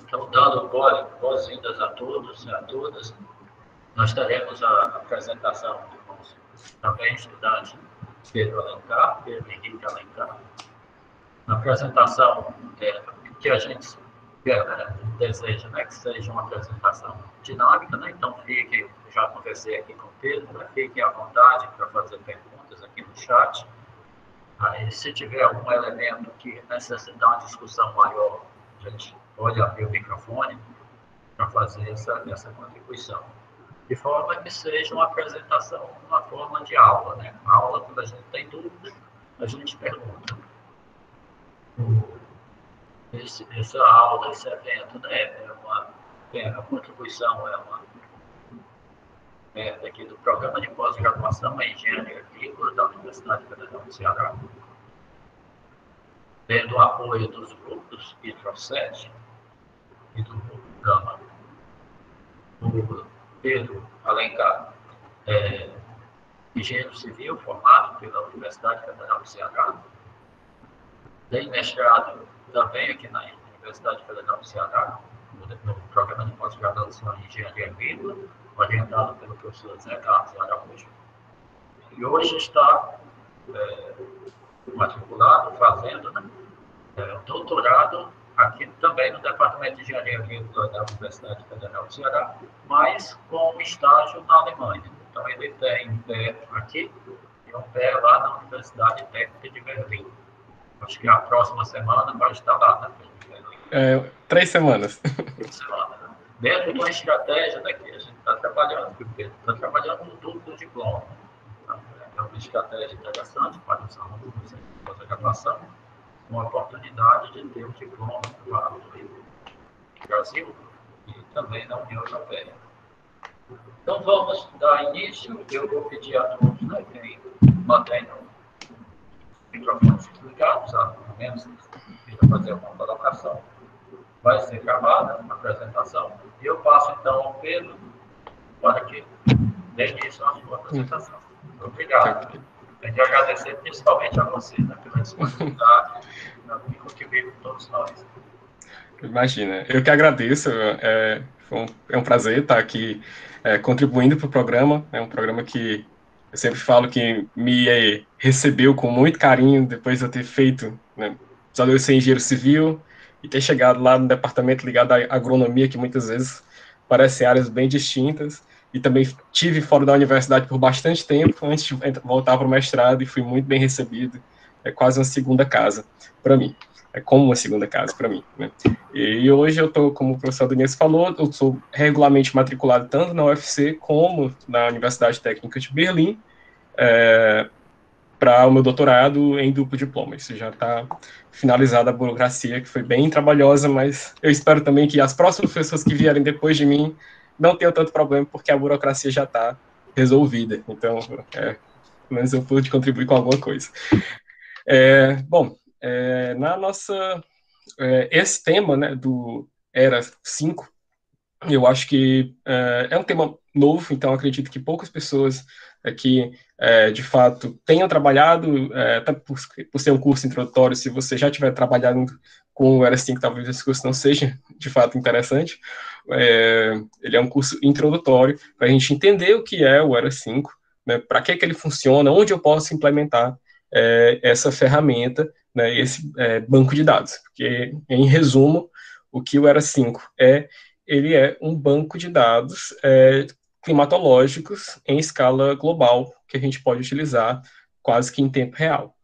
Então, dando boas-vindas a todos e a todas, nós teremos a apresentação do nosso também estudante Pedro Alencar, Pedro Henrique Alencar. A apresentação que a gente deseja, né, que seja uma apresentação dinâmica, né? Então já conversei aqui com o Pedro, né? Fiquem à vontade para fazer perguntas aqui no chat. Aí, se tiver algum elemento que necessitar uma discussão maior, a gente pode abrir o microfone para fazer essa contribuição. De forma que seja uma apresentação, uma forma de aula, né? A aula, quando a gente tem dúvida, a gente pergunta. Essa aula, esse evento, né, a contribuição aqui do Programa de Pós-Graduação em Engenharia Agrícola da Universidade Federal do Ceará, tendo o apoio dos grupos Hidrosset e do programa do Pedro Alencar, engenheiro civil formado pela Universidade Federal do Ceará, tem mestrado também aqui na Universidade Federal do Ceará, no programa de pós-graduação em Engenharia Agrícola, orientado pelo professor Zé Carlos Araújo. E hoje está matriculado, fazendo doutorado aqui também no Departamento de Engenharia Agrícola da Universidade Federal do Ceará, mas com um estágio na Alemanha. Então, ele tem um pé aqui e um pé lá na Universidade Técnica de Berlim. Acho que a próxima semana vai estar lá, né? 3 semanas. 3 semanas. Dentro de uma estratégia daqui, a gente está trabalhando, está trabalhando no duplo diploma. É uma estratégia interessante para os alunos de pós-graduação, uma oportunidade de ter um diploma para o Brasil e também na União Europeia. Então, vamos dar início. Eu vou pedir a todos, né, que mantenham microfones ligados, a menos que fazer uma colocação. Vai ser gravada a apresentação. E eu passo, então, ao Pedro para que dê início à sua apresentação. Obrigado. Tenho que agradecer principalmente a você, né, pela disponibilidade e contribuir com todos nós. Imagina. Eu que agradeço. É um prazer estar aqui contribuindo para o programa. É um programa que eu sempre falo que me recebeu com muito carinho depois de eu ter feito, né, só de eu ser engenheiro civil e ter chegado lá no departamento ligado à agronomia, que muitas vezes parecem áreas bem distintas. E também tive fora da universidade por bastante tempo, antes de voltar para o mestrado, e fui muito bem recebido. É quase uma segunda casa para mim. É como uma segunda casa para mim, né? E hoje eu estou, como o professor Denise falou, eu sou regularmente matriculado tanto na UFC como na Universidade Técnica de Berlim, para o meu doutorado em duplo diploma. Isso já está finalizada a burocracia, que foi bem trabalhosa, mas eu espero também que as próximas pessoas que vierem depois de mim não tenham tanto problema, porque a burocracia já está resolvida. Então, pelo menos eu pude contribuir com alguma coisa. Na nossa... esse tema, né, do ERA 5, eu acho que é um tema novo, então acredito que poucas pessoas aqui, de fato, tenham trabalhado, até por ser um curso introdutório, se você já tiver trabalhado com o ERA 5, talvez esse curso não seja, de fato, interessante. Ele é um curso introdutório para a gente entender o que é o ERA 5, né, para que ele funciona, onde eu posso implementar essa ferramenta, né, esse banco de dados. Porque, em resumo, o que o ERA 5 ele é um banco de dados climatológicos em escala global, que a gente pode utilizar quase que em tempo real.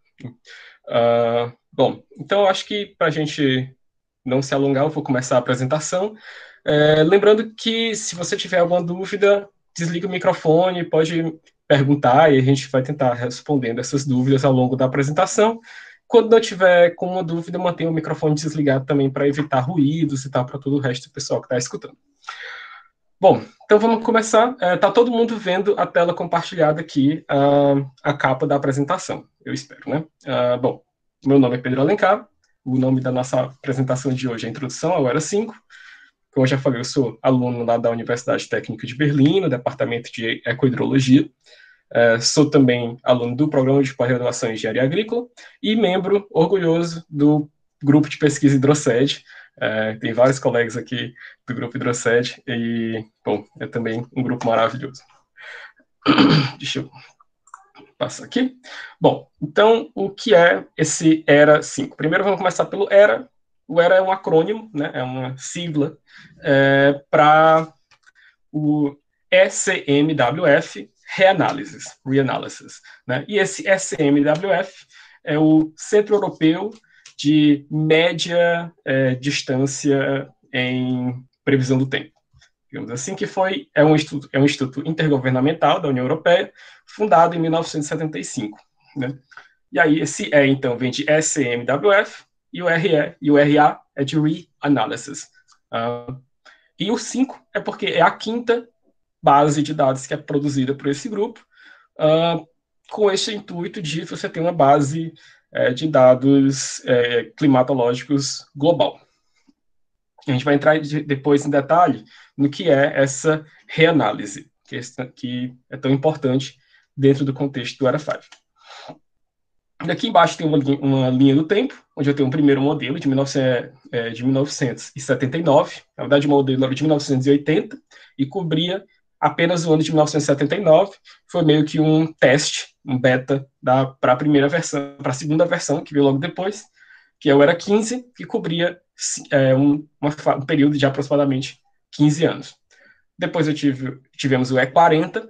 Bom, então acho que para a gente não se alongar, eu vou começar a apresentação. Lembrando que se você tiver alguma dúvida, desliga o microfone, pode perguntar e a gente vai tentar respondendo essas dúvidas ao longo da apresentação. Quando não tiver com uma dúvida, mantenha o microfone desligado também para evitar ruídos e tal, para todo o resto do pessoal que está escutando. Bom, então vamos começar. Está todo mundo vendo a tela compartilhada aqui, a capa da apresentação, eu espero, né? Bom, meu nome é Pedro Alencar, o nome da nossa apresentação de hoje é a Introdução ao ERA 5. Como eu já falei, eu sou aluno lá da Universidade Técnica de Berlim, no departamento de Ecohidrologia. Sou também aluno do Programa de Pós-Graduação em Engenharia Agrícola e membro orgulhoso do grupo de pesquisa Hidroced. Tem vários colegas aqui do grupo Hidroced e, bom, é também um grupo maravilhoso. Deixa eu passar aqui. Bom, então, o que é esse ERA5? Primeiro vamos começar pelo ERA. O ERA é um acrônimo, né, é uma sigla para o ECMWF, Reanalysis, né? E esse ECMWF é o Centro Europeu de Média Distância em Previsão do Tempo. Digamos assim, que é um instituto intergovernamental da União Europeia, fundado em 1975. Né? E aí esse então, vem de ECMWF, e o RA é de Reanalysis. E o 5 é porque é a quinta base de dados que é produzida por esse grupo, com esse intuito de você ter uma base de dados climatológicos global. A gente vai entrar depois em detalhe no que é essa reanálise, que é tão importante dentro do contexto do ERA5. Aqui embaixo tem uma linha do tempo, onde eu tenho um primeiro modelo de 1979. Na verdade, o modelo era de 1980 e cobria apenas o ano de 1979. Foi meio que um teste, um beta para a primeira versão, para a segunda versão, que veio logo depois, que é o ERA15, que cobria um período de aproximadamente 15 anos. Depois tivemos o E40,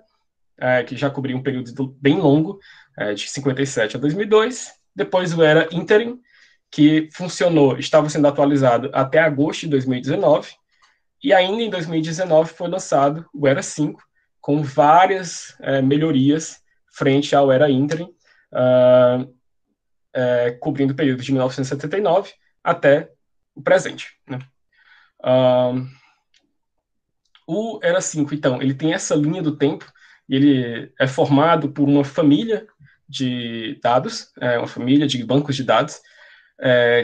que já cobria um período bem longo, de 57 a 2002. Depois o ERA Interim, que estava sendo atualizado até agosto de 2019. E ainda em 2019 foi lançado o ERA5, com várias melhorias frente ao ERA Interim, cobrindo o período de 1979 até o presente. Né? O ERA5, então, ele tem essa linha do tempo, e ele é formado por uma família de dados, uma família de bancos de dados,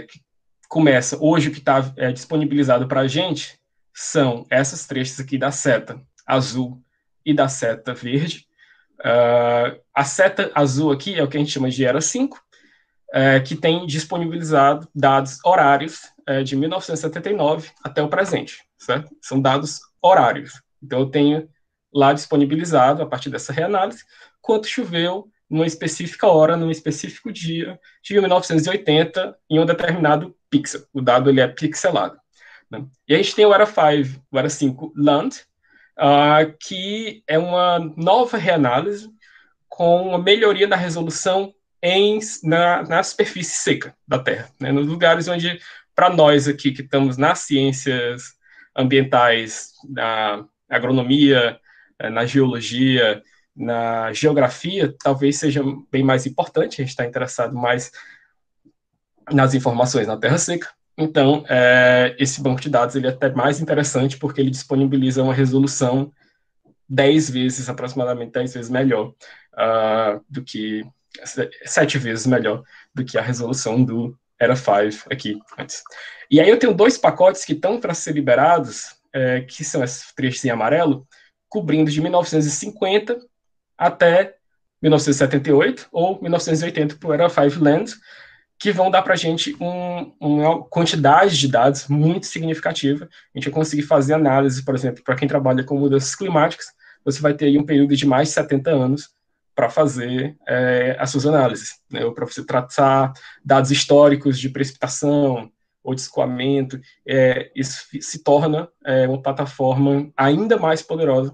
que começa, hoje o que está disponibilizado para a gente são essas trechos aqui da seta azul e da seta verde. A seta azul aqui é o que a gente chama de ERA5, que tem disponibilizado dados horários de 1979 até o presente, certo? São dados horários. Então, eu tenho lá disponibilizado, a partir dessa reanálise, quanto choveu numa específica hora, num específico dia, de 1980, em um determinado pixel. O dado ele é pixelado. Né? E a gente tem o ERA5 Land, que é uma nova reanálise com uma melhoria da resolução na superfície seca da Terra, né? Nos lugares onde, para nós aqui que estamos nas ciências ambientais, na agronomia, na geologia, na geografia, talvez seja bem mais importante, a gente está interessado mais nas informações na Terra seca. Então, esse banco de dados ele é até mais interessante porque ele disponibiliza uma resolução 10 vezes, aproximadamente 10 vezes melhor do que 7 vezes melhor do que a resolução do ERA5 aqui antes. E aí eu tenho 2 pacotes que estão para ser liberados, que são esses trechos em amarelo, cobrindo de 1950 até 1978 ou 1980 para o ERA5 Land, que vão dar para a gente uma quantidade de dados muito significativa. A gente vai conseguir fazer análise, por exemplo, para quem trabalha com mudanças climáticas, você vai ter aí um período de mais de 70 anos para fazer as suas análises, né? Ou para você tratar dados históricos de precipitação ou de escoamento. Isso se torna uma plataforma ainda mais poderosa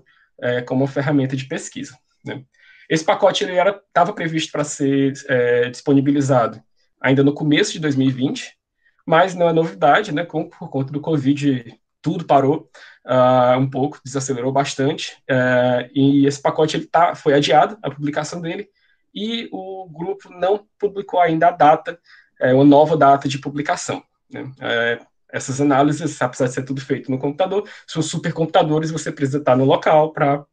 como uma ferramenta de pesquisa. Né? Esse pacote estava previsto para ser disponibilizado ainda no começo de 2020, mas não é novidade, né? Por conta do Covid, tudo parou um pouco, desacelerou bastante, e esse pacote foi adiado, a publicação dele, e o grupo não publicou ainda a data, uma nova data de publicação. Né? Essas análises, apesar de ser tudo feito no computador, são supercomputadores, você precisa estar no local para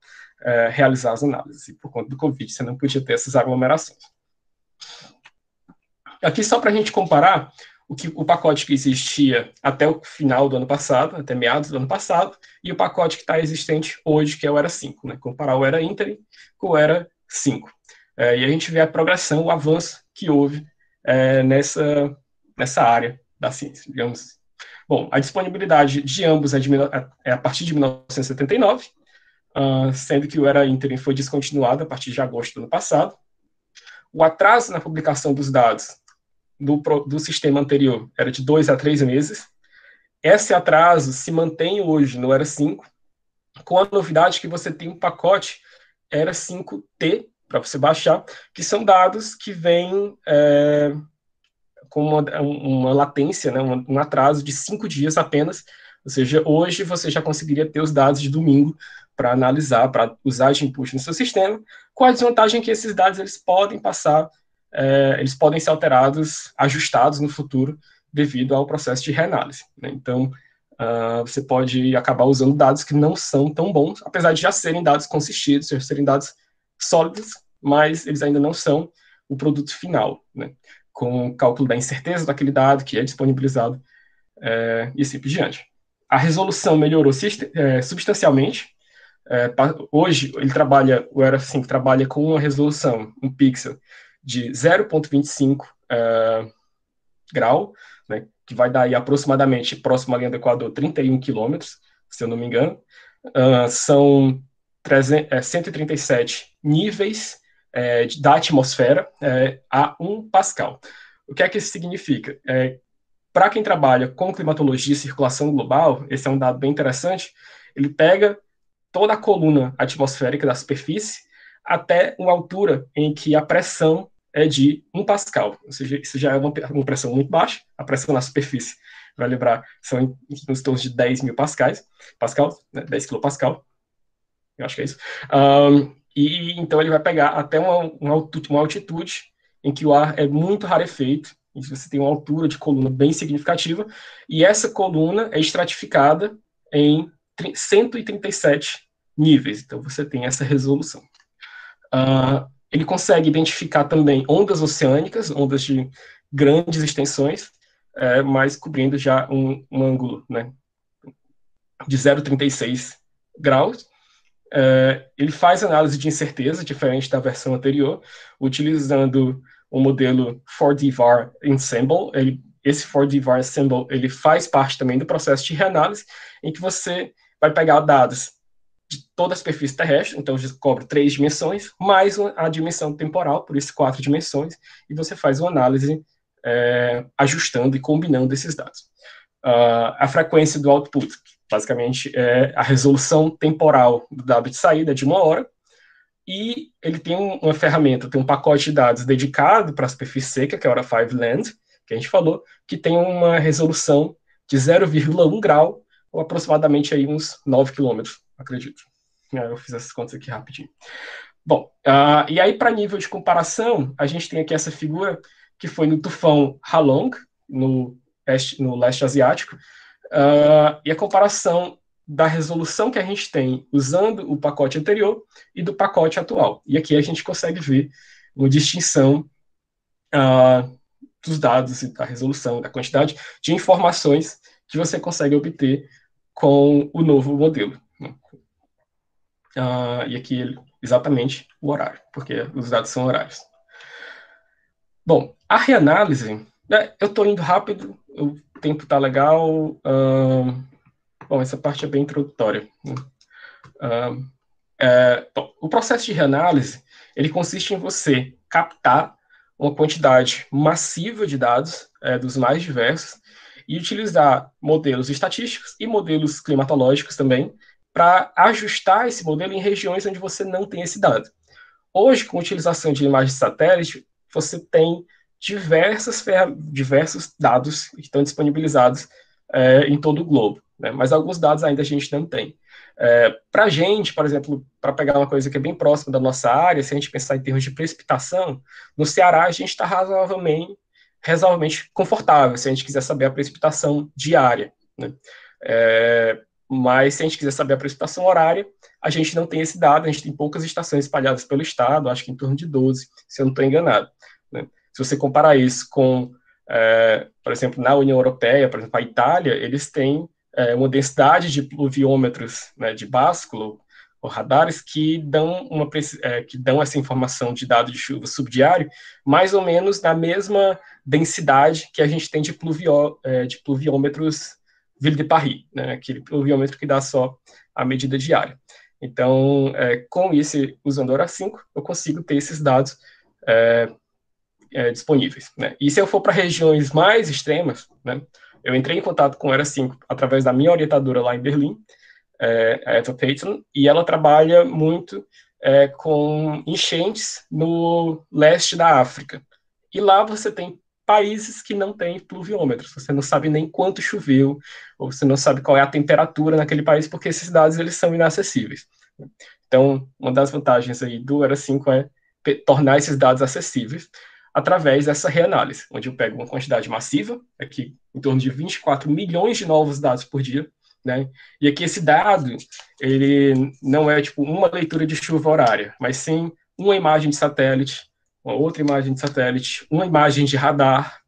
realizar as análises, e por conta do Covid você não podia ter essas aglomerações. Aqui só para a gente comparar o pacote que existia até o final do ano passado, até meados do ano passado, e o pacote que está existente hoje, que é o ERA5, né? Comparar o ERA Interim com o ERA5. E a gente vê a progressão, o avanço que houve nessa área da ciência, digamos. Bom, a disponibilidade de ambos é a partir de 1979, sendo que o Era Interim foi descontinuado a partir de agosto do ano passado. O atraso na publicação dos dados do sistema anterior era de 2 a 3 meses. Esse atraso se mantém hoje no Era 5, com a novidade que você tem um pacote Era 5T para você baixar, que são dados que vêm com uma latência, né, um atraso de 5 dias apenas. Ou seja, hoje você já conseguiria ter os dados de domingo para analisar, para usar de input no seu sistema, com a desvantagem que esses dados eles podem passar, eles podem ser alterados, ajustados no futuro, devido ao processo de reanálise, né? Então, você pode acabar usando dados que não são tão bons, apesar de já serem dados consistidos, já serem dados sólidos, mas eles ainda não são o produto final, né? Com o cálculo da incerteza daquele dado que é disponibilizado, e assim por diante. A resolução melhorou substancialmente. Hoje, o Era 5 trabalha com uma resolução, um pixel, de 0,25 grau, né, que vai dar aí aproximadamente, próximo à linha do Equador, 31 quilômetros, se eu não me engano. São 137 níveis da atmosfera a 1 Pascal. O que é que isso significa? Para quem trabalha com climatologia e circulação global, esse é um dado bem interessante, ele pega toda a coluna atmosférica da superfície até uma altura em que a pressão é de 1 Pascal, ou seja, isso já é uma pressão muito baixa, a pressão na superfície, vai lembrar, são nos tornos de 10 mil pascais, né, 10 kilopascal, eu acho que é isso. E então ele vai pegar até uma altitude em que o ar é muito rarefeito, em que você tem uma altura de coluna bem significativa, e essa coluna é estratificada em 137 níveis, então você tem essa resolução. Ele consegue identificar também ondas oceânicas, ondas de grandes extensões, mas cobrindo já um ângulo, né, de 0,36 graus. Ele faz análise de incerteza, diferente da versão anterior, utilizando o modelo 4D-VAR Ensemble. Esse 4D-VAR Ensemble ele faz parte também do processo de reanálise, em que você vai pegar dados de toda a superfície terrestre, então você cobre 3 dimensões, mais a dimensão temporal, por isso 4 dimensões, e você faz uma análise ajustando e combinando esses dados. A frequência do output, basicamente, é a resolução temporal do dado de saída de 1 hora, e ele tem uma ferramenta, tem um pacote de dados dedicado para a superfície seca, que é a Hora 5 Land, que a gente falou, que tem uma resolução de 0,1 grau, ou aproximadamente aí uns 9 quilômetros, acredito. Eu fiz essas contas aqui rapidinho. Bom, e aí para nível de comparação, a gente tem aqui essa figura que foi no tufão Halong, no leste asiático, e a comparação da resolução que a gente tem usando o pacote anterior e do pacote atual. E aqui a gente consegue ver uma distinção dos dados e da resolução, da quantidade de informações que você consegue obter com o novo modelo. E aqui exatamente o horário, porque os dados são horários. Bom, a reanálise, né, eu estou indo rápido, o tempo está legal. Bom, essa parte é bem introdutória. Bom, o processo de reanálise, ele consiste em você captar uma quantidade massiva de dados, dos mais diversos, e utilizar modelos estatísticos e modelos climatológicos também, para ajustar esse modelo em regiões onde você não tem esse dado. Hoje, com a utilização de imagens de satélite, você tem diversos dados que estão disponibilizados em todo o globo, né? Mas alguns dados ainda a gente não tem. Para a gente, por exemplo, para pegar uma coisa que é bem próxima da nossa área, se a gente pensar em termos de precipitação, no Ceará a gente está razoavelmente confortável, se a gente quiser saber a precipitação diária, né? Mas se a gente quiser saber a precipitação horária, a gente não tem esse dado, a gente tem poucas estações espalhadas pelo estado, acho que em torno de 12, se eu não estou enganado, né? Se você comparar isso com, por exemplo, na União Europeia, por exemplo, a Itália, eles têm uma densidade de pluviômetros, né, de básculo ou radares que que dão essa informação de dado de chuva subdiário mais ou menos na mesma densidade que a gente tem de pluviômetros Ville de Paris, né, aquele pluviômetro que dá só a medida diária. Então, com isso, usando o ERA5, eu consigo ter esses dados disponíveis, né? E se eu for para regiões mais extremas, né, eu entrei em contato com o ERA5 através da minha orientadora lá em Berlim, a Eva Payton, e ela trabalha muito com enchentes no leste da África. E lá você tem países que não têm pluviômetros, você não sabe nem quanto choveu, ou você não sabe qual é a temperatura naquele país, porque esses dados eles são inacessíveis. Então, uma das vantagens aí do ERA5 é tornar esses dados acessíveis através dessa reanálise, onde eu pego uma quantidade massiva, aqui em torno de 24 milhões de novos dados por dia, né? E aqui esse dado, ele não é tipo uma leitura de chuva horária, mas sim uma imagem de satélite, uma outra imagem de satélite, uma imagem de radar,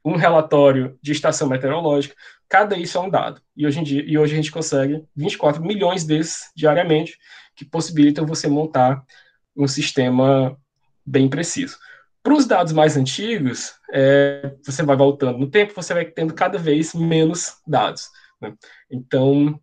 um relatório de estação meteorológica, cada isso é um dado. E hoje a gente consegue 24 milhões desses diariamente, que possibilitam você montar um sistema bem preciso. Para os dados mais antigos, você vai voltando no tempo, você vai tendo cada vez menos dados, né? Então,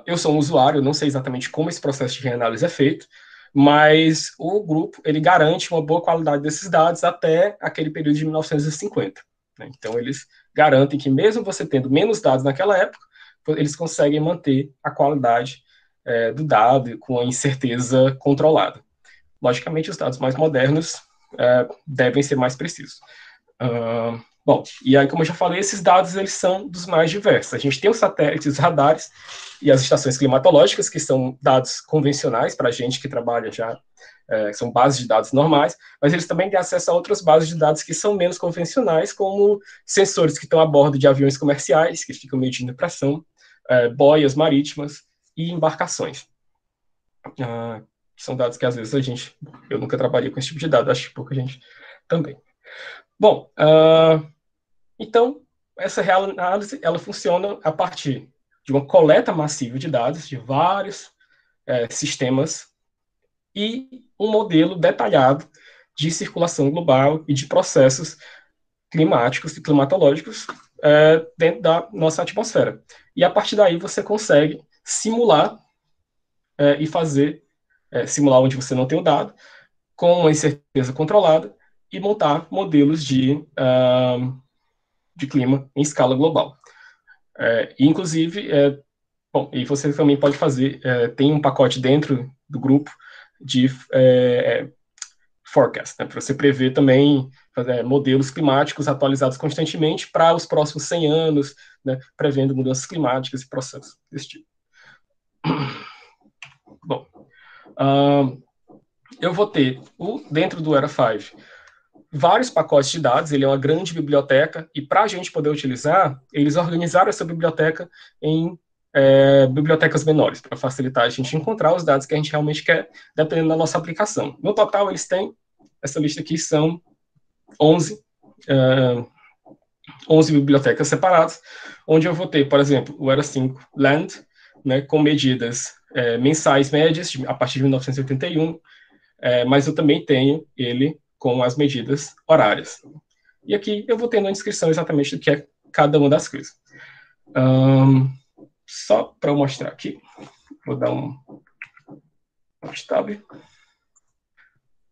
eu sou um usuário, eu não sei exatamente como esse processo de reanálise é feito, mas o grupo ele garante uma boa qualidade desses dados até aquele período de 1950. Né? Então, eles garantem que mesmo você tendo menos dados naquela época, eles conseguem manter a qualidade do dado com a incerteza controlada. Logicamente, os dados mais modernos devem ser mais precisos. Bom, e aí, como eu já falei, esses dados eles são dos mais diversos. A gente tem os satélites, os radares e as estações climatológicas, que são dados convencionais para a gente que trabalha já, são bases de dados normais, mas eles também têm acesso a outras bases de dados que são menos convencionais, como sensores que estão a bordo de aviões comerciais, que ficam medindo pressão, boias marítimas e embarcações. São dados que às vezes eu nunca trabalhei com esse tipo de dado, acho que pouca gente também. Bom, então, essa reanálise, ela funciona a partir de uma coleta massiva de dados de vários sistemas e um modelo detalhado de circulação global e de processos climáticos e climatológicos dentro da nossa atmosfera. E a partir daí você consegue simular e simular onde você não tem o dado, com uma incerteza controlada, e montar modelos de clima em escala global. Inclusive, bom, e você também pode fazer, tem um pacote dentro do grupo de forecast, né, para você prever também modelos climáticos atualizados constantemente para os próximos 100 anos, né, prevendo mudanças climáticas e processos desse tipo. Bom, eu vou ter, dentro do ERA5, vários pacotes de dados, ele é uma grande biblioteca, e para a gente poder utilizar, eles organizaram essa biblioteca em bibliotecas menores, para facilitar a gente encontrar os dados que a gente realmente quer, dependendo da nossa aplicação. No total, eles têm, essa lista aqui são 11 bibliotecas separadas, onde eu vou ter, por exemplo, o ERA5 Land, né, com medidas mensais médias, a partir de 1981, mas eu também tenho ele com as medidas horárias. E aqui eu vou tendo uma descrição exatamente do que é cada uma das coisas. Só para eu mostrar aqui, vou dar um tab.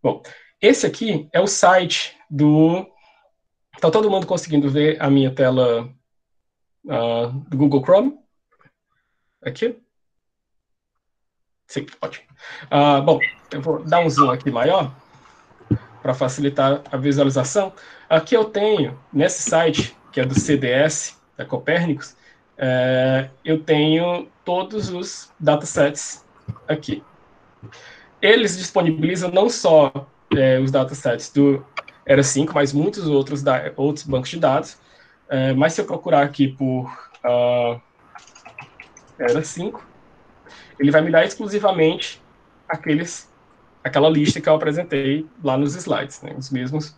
Bom, esse aqui é o site do... Está todo mundo conseguindo ver a minha tela do Google Chrome? Aqui? Sim, ótimo. Bom, eu vou dar um zoom aqui maior para facilitar a visualização. Aqui eu tenho, nesse site, que é do CDS, da Copérnicos, eu tenho todos os datasets aqui. Eles disponibilizam não só os datasets do ERA5, mas muitos outros bancos de dados. Mas se eu procurar aqui por ERA5, ele vai me dar exclusivamente aquela lista que eu apresentei lá nos slides, né? Os mesmos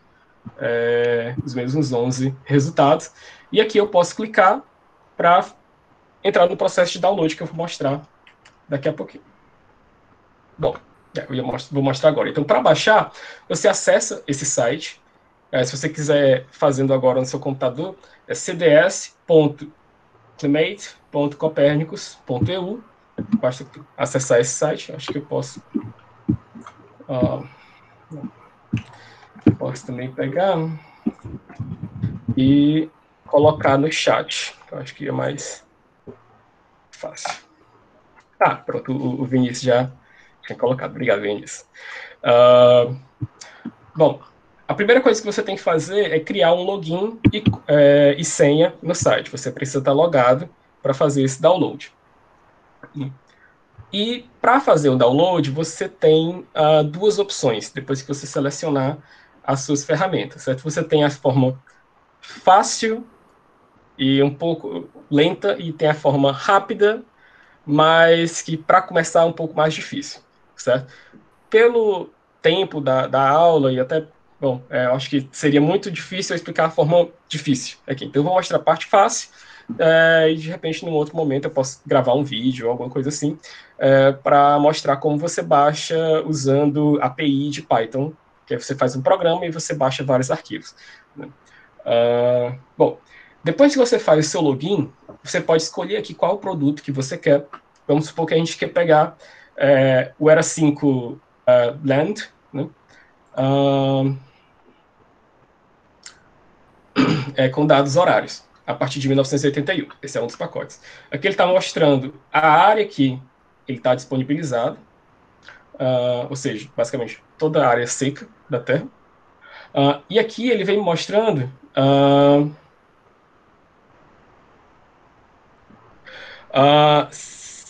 11 resultados. E aqui eu posso clicar para entrar no processo de download que eu vou mostrar daqui a pouquinho. Bom, vou mostrar agora. Então, para baixar, você acessa esse site. Se você quiser fazendo agora no seu computador, é cds.climate.copernicus.eu. Basta acessar esse site. Acho que eu posso. Posso também pegar e colocar no chat. Eu acho que é mais fácil. Pronto, o Vinícius já tinha colocado. Obrigado, Vinícius. Bom, a primeira coisa que você tem que fazer é criar um login e senha no site. Você precisa estar logado para fazer esse download. E para fazer o download, você tem duas opções, depois que você selecionar as suas ferramentas, certo? Você tem a forma fácil e um pouco lenta, e tem a forma rápida, mas que para começar é um pouco mais difícil, certo? Pelo tempo da aula e até, bom, eu acho que seria muito difícil eu explicar a forma difícil aqui. Então eu vou mostrar a parte fácil, e de repente, num outro momento, eu posso gravar um vídeo ou alguma coisa assim, para mostrar como você baixa usando API de Python, que aí você faz um programa e você baixa vários arquivos. Né? Bom, depois que você faz o seu login, você pode escolher aqui qual o produto que você quer. Vamos supor que a gente quer pegar o Era 5 Land, né? Com dados horários, a partir de 1981. Esse é um dos pacotes. Aqui ele está mostrando a área que ele está disponibilizado, ou seja, basicamente toda a área seca da Terra. E aqui ele vem mostrando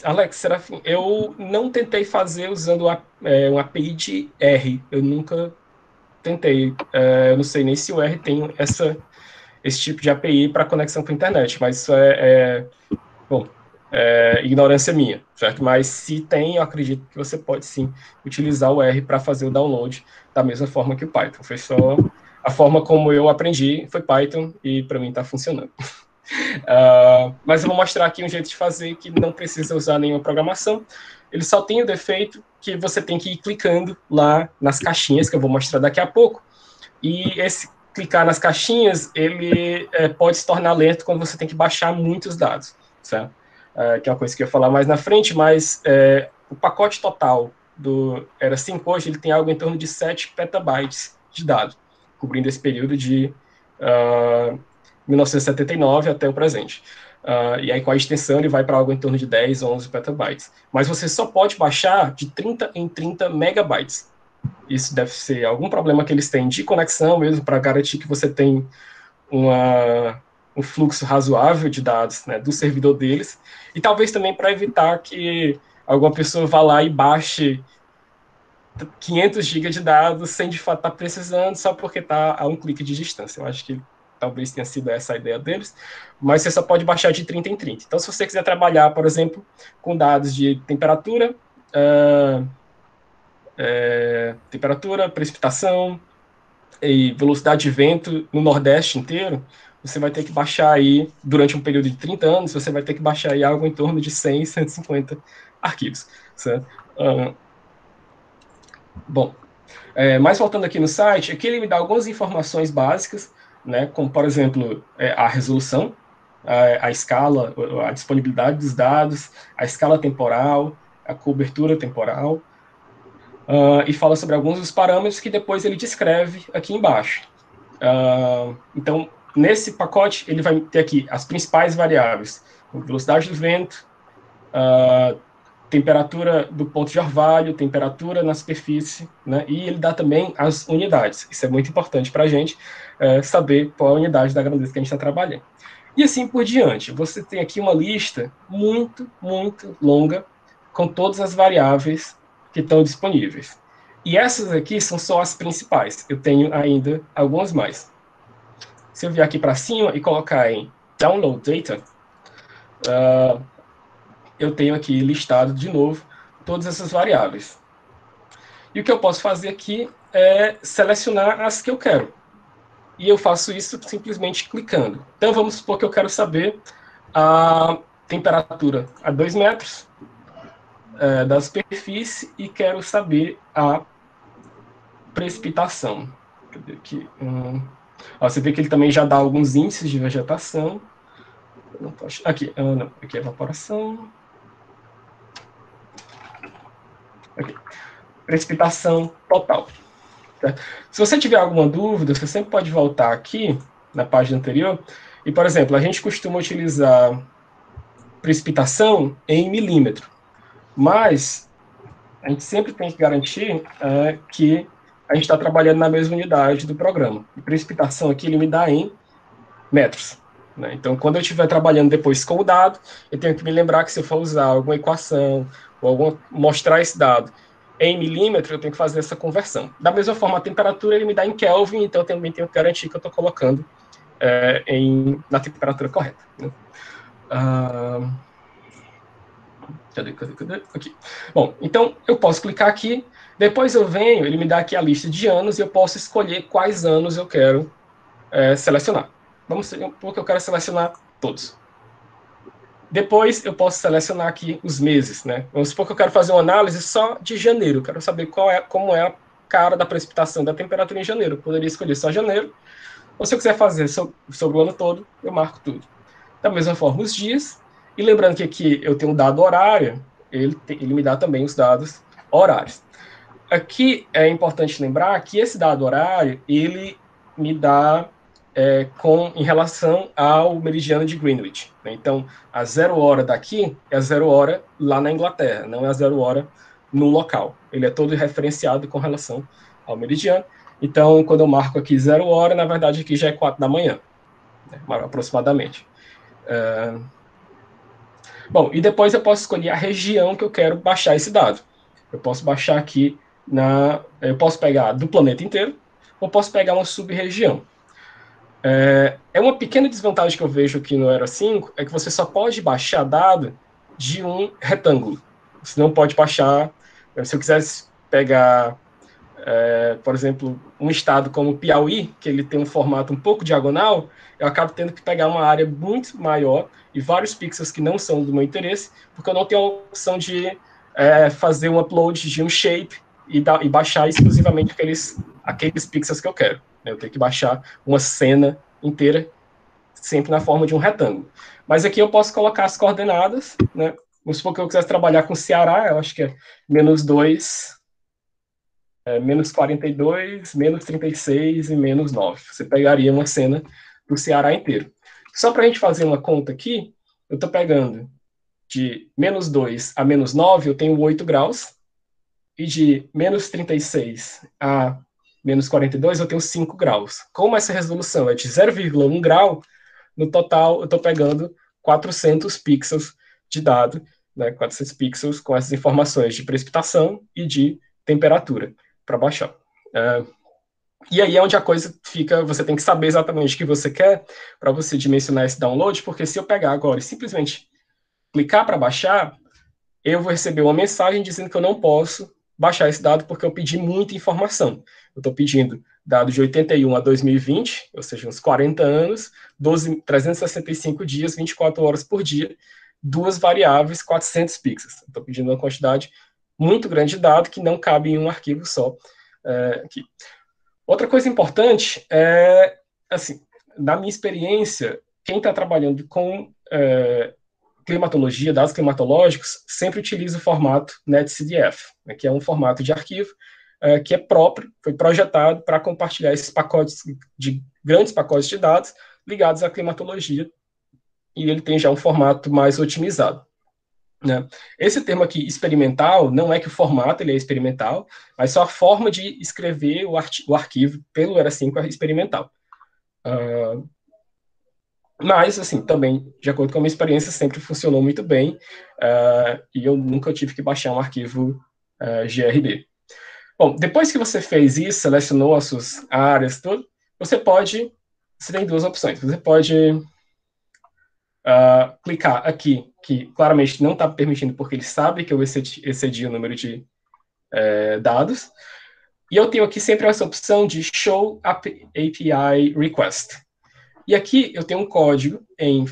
Alex, Serafim, eu não tentei fazer usando um API de R. Eu nunca tentei. Eu não sei nem se o R tem esse tipo de API para conexão com a internet, mas isso bom, ignorância minha, certo? Mas se tem, eu acredito que você pode sim utilizar o R para fazer o download da mesma forma que o Python. Foi só a forma como eu aprendi, foi Python, e para mim está funcionando. Mas eu vou mostrar aqui um jeito de fazer que não precisa usar nenhuma programação. Ele só tem o defeito que você tem que ir clicando lá nas caixinhas, que eu vou mostrar daqui a pouco. E esse clicar nas caixinhas, ele pode se tornar lento quando você tem que baixar muitos dados, certo? Que é uma coisa que eu ia falar mais na frente, mas o pacote total do Era 5 hoje, ele tem algo em torno de 7 petabytes de dados, cobrindo esse período de 1979 até o presente. E aí, com a extensão, ele vai para algo em torno de 10, 11 petabytes. Mas você só pode baixar de 30 em 30 megabytes. Isso deve ser algum problema que eles têm de conexão mesmo, para garantir que você tem um fluxo razoável de dados, né, do servidor deles. E talvez também para evitar que alguma pessoa vá lá e baixe 500 GB de dados sem de fato estar precisando, só porque está a um clique de distância. Eu acho que talvez tenha sido essa a ideia deles, mas você só pode baixar de 30 em 30. Então, se você quiser trabalhar, por exemplo, com dados de temperatura, precipitação e velocidade de vento no Nordeste inteiro, você vai ter que baixar aí, durante um período de 30 anos, você vai ter que baixar aí algo em torno de 100, 150 arquivos, certo? Bom, mas voltando aqui no site, aqui ele me dá algumas informações básicas, né, como, por exemplo, a resolução, a escala, a disponibilidade dos dados, a escala temporal, a cobertura temporal, e fala sobre alguns dos parâmetros que depois ele descreve aqui embaixo. Então, nesse pacote, ele vai ter aqui as principais variáveis: velocidade do vento, temperatura do ponto de orvalho, temperatura na superfície, né? E ele dá também as unidades. Isso é muito importante para a gente saber qual é a unidade da grandeza que a gente está trabalhando. E assim por diante. Você tem aqui uma lista muito, muito longa com todas as variáveis que estão disponíveis. E essas aqui são só as principais. Eu tenho ainda algumas mais. Se eu vier aqui para cima e colocar em Download Data, eu tenho aqui listado de novo todas essas variáveis. E o que eu posso fazer aqui é selecionar as que eu quero. E eu faço isso simplesmente clicando. Então vamos supor que eu quero saber a temperatura a 2 metros da superfície e quero saber a precipitação. Cadê aqui? Você vê que ele também já dá alguns índices de vegetação. Não posso... Aqui, não. Aqui é evaporação. Aqui. Precipitação total. Tá? Se você tiver alguma dúvida, você sempre pode voltar aqui na página anterior. E, por exemplo, a gente costuma utilizar precipitação em milímetro. Mas a gente sempre tem que garantir que a gente está trabalhando na mesma unidade do programa. E precipitação aqui ele me dá em metros. Né? Então, quando eu estiver trabalhando depois com o dado, eu tenho que me lembrar que se eu for usar alguma equação ou mostrar esse dado em milímetro, eu tenho que fazer essa conversão. Da mesma forma, a temperatura ele me dá em Kelvin, então eu também tenho que garantir que eu estou colocando na temperatura correta. Né? Cadê? Aqui. Bom, então eu posso clicar aqui, depois eu venho, ele me dá aqui a lista de anos e eu posso escolher quais anos eu quero selecionar. Vamos supor que eu quero selecionar todos. Depois eu posso selecionar aqui os meses, né? Vamos supor que eu quero fazer uma análise só de janeiro, eu quero saber como é a cara da precipitação da temperatura em janeiro. Eu poderia escolher só janeiro, ou se eu quiser fazer sobre o ano todo, eu marco tudo. Da mesma forma, os dias. E lembrando que aqui eu tenho um dado horário, ele me dá também os dados horários. Aqui é importante lembrar que esse dado horário, ele me dá em relação ao meridiano de Greenwich. Né? Então, a 0 hora daqui é a 0 hora lá na Inglaterra, não é a 0 hora no local. Ele é todo referenciado com relação ao meridiano. Então, quando eu marco aqui 0 hora, na verdade aqui já é 4 da manhã, né? Aproximadamente. Bom, e depois eu posso escolher a região que eu quero baixar esse dado. Eu posso baixar aqui eu posso pegar do planeta inteiro, ou posso pegar uma sub-região. Uma pequena desvantagem que eu vejo aqui no Era 5 é que você só pode baixar dado de um retângulo. Você não pode baixar... Se eu quisesse pegar, por exemplo, um estado como Piauí, que ele tem um formato um pouco diagonal, eu acabo tendo que pegar uma área muito maior e vários pixels que não são do meu interesse, porque eu não tenho a opção de fazer um upload de um shape e baixar exclusivamente aqueles pixels que eu quero. Eu tenho que baixar uma cena inteira, sempre na forma de um retângulo. Mas aqui eu posso colocar as coordenadas, né? Vamos supor que eu quisesse trabalhar com Ceará, eu acho que é -2, menos 42, menos 36 e menos 9. Você pegaria uma cena do Ceará inteiro. Só para a gente fazer uma conta aqui, eu estou pegando de -2 a -9, eu tenho 8 graus, e de menos 36 a menos 42, eu tenho 5 graus. Como essa resolução é de 0,1 grau, no total eu estou pegando 400 pixels de dado, né, 400 pixels com essas informações de precipitação e de temperatura para baixar. E aí é onde a coisa fica, você tem que saber exatamente o que você quer para você dimensionar esse download, porque se eu pegar agora e simplesmente clicar para baixar, eu vou receber uma mensagem dizendo que eu não posso baixar esse dado porque eu pedi muita informação. Eu estou pedindo dados de 81 a 2020, ou seja, uns 40 anos, 365 dias, 24 horas por dia, duas variáveis, 400 pixels. Estou pedindo uma quantidade muito grande de dados que não cabe em um arquivo só. Aqui. Outra coisa importante é, assim, na minha experiência, quem está trabalhando com climatologia, dados climatológicos, sempre utiliza o formato NetCDF, né, que é um formato de arquivo que é próprio, foi projetado para compartilhar esses grandes pacotes de dados ligados à climatologia, e ele tem já um formato mais otimizado. Né? Esse termo aqui, experimental, não é que o formato ele é experimental, mas só a forma de escrever o arquivo pelo ERA5 é experimental. Mas, assim, também, de acordo com a minha experiência, sempre funcionou muito bem, e eu nunca tive que baixar um arquivo GRB. Bom, depois que você fez isso, selecionou as suas áreas, tudo, você tem duas opções. Você pode clicar aqui, que claramente não está permitindo, porque ele sabe que eu excedi o número de dados, e eu tenho aqui sempre essa opção de Show API Request. E aqui eu tenho um código em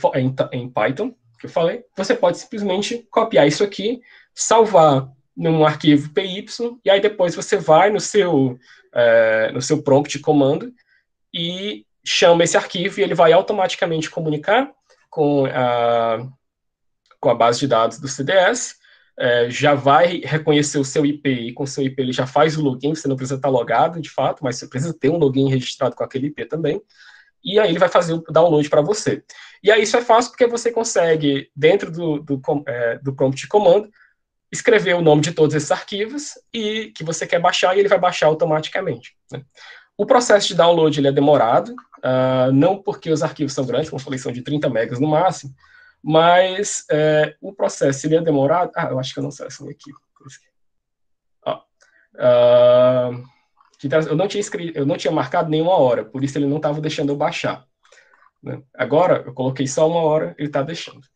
Python, que eu falei, você pode simplesmente copiar isso aqui, salvar num arquivo PY, e aí depois você vai no seu prompt de comando e chama esse arquivo e ele vai automaticamente comunicar com a base de dados do CDS, já vai reconhecer o seu IP, e com o seu IP ele já faz o login, você não precisa estar logado, de fato, mas você precisa ter um login registrado com aquele IP também, e aí ele vai fazer o download para você. E aí isso é fácil porque você consegue, dentro do prompt de comando, escrever o nome de todos esses arquivos e que você quer baixar, e ele vai baixar automaticamente, né? O processo de download ele é demorado, não porque os arquivos são grandes, como eu falei, são de 30 megas no máximo, mas o processo ele é demorado. Eu acho que eu não selecionei aqui. Eu não tinha marcado nenhuma hora, por isso ele não estava deixando eu baixar, né? Agora, eu coloquei só uma hora, ele está deixando.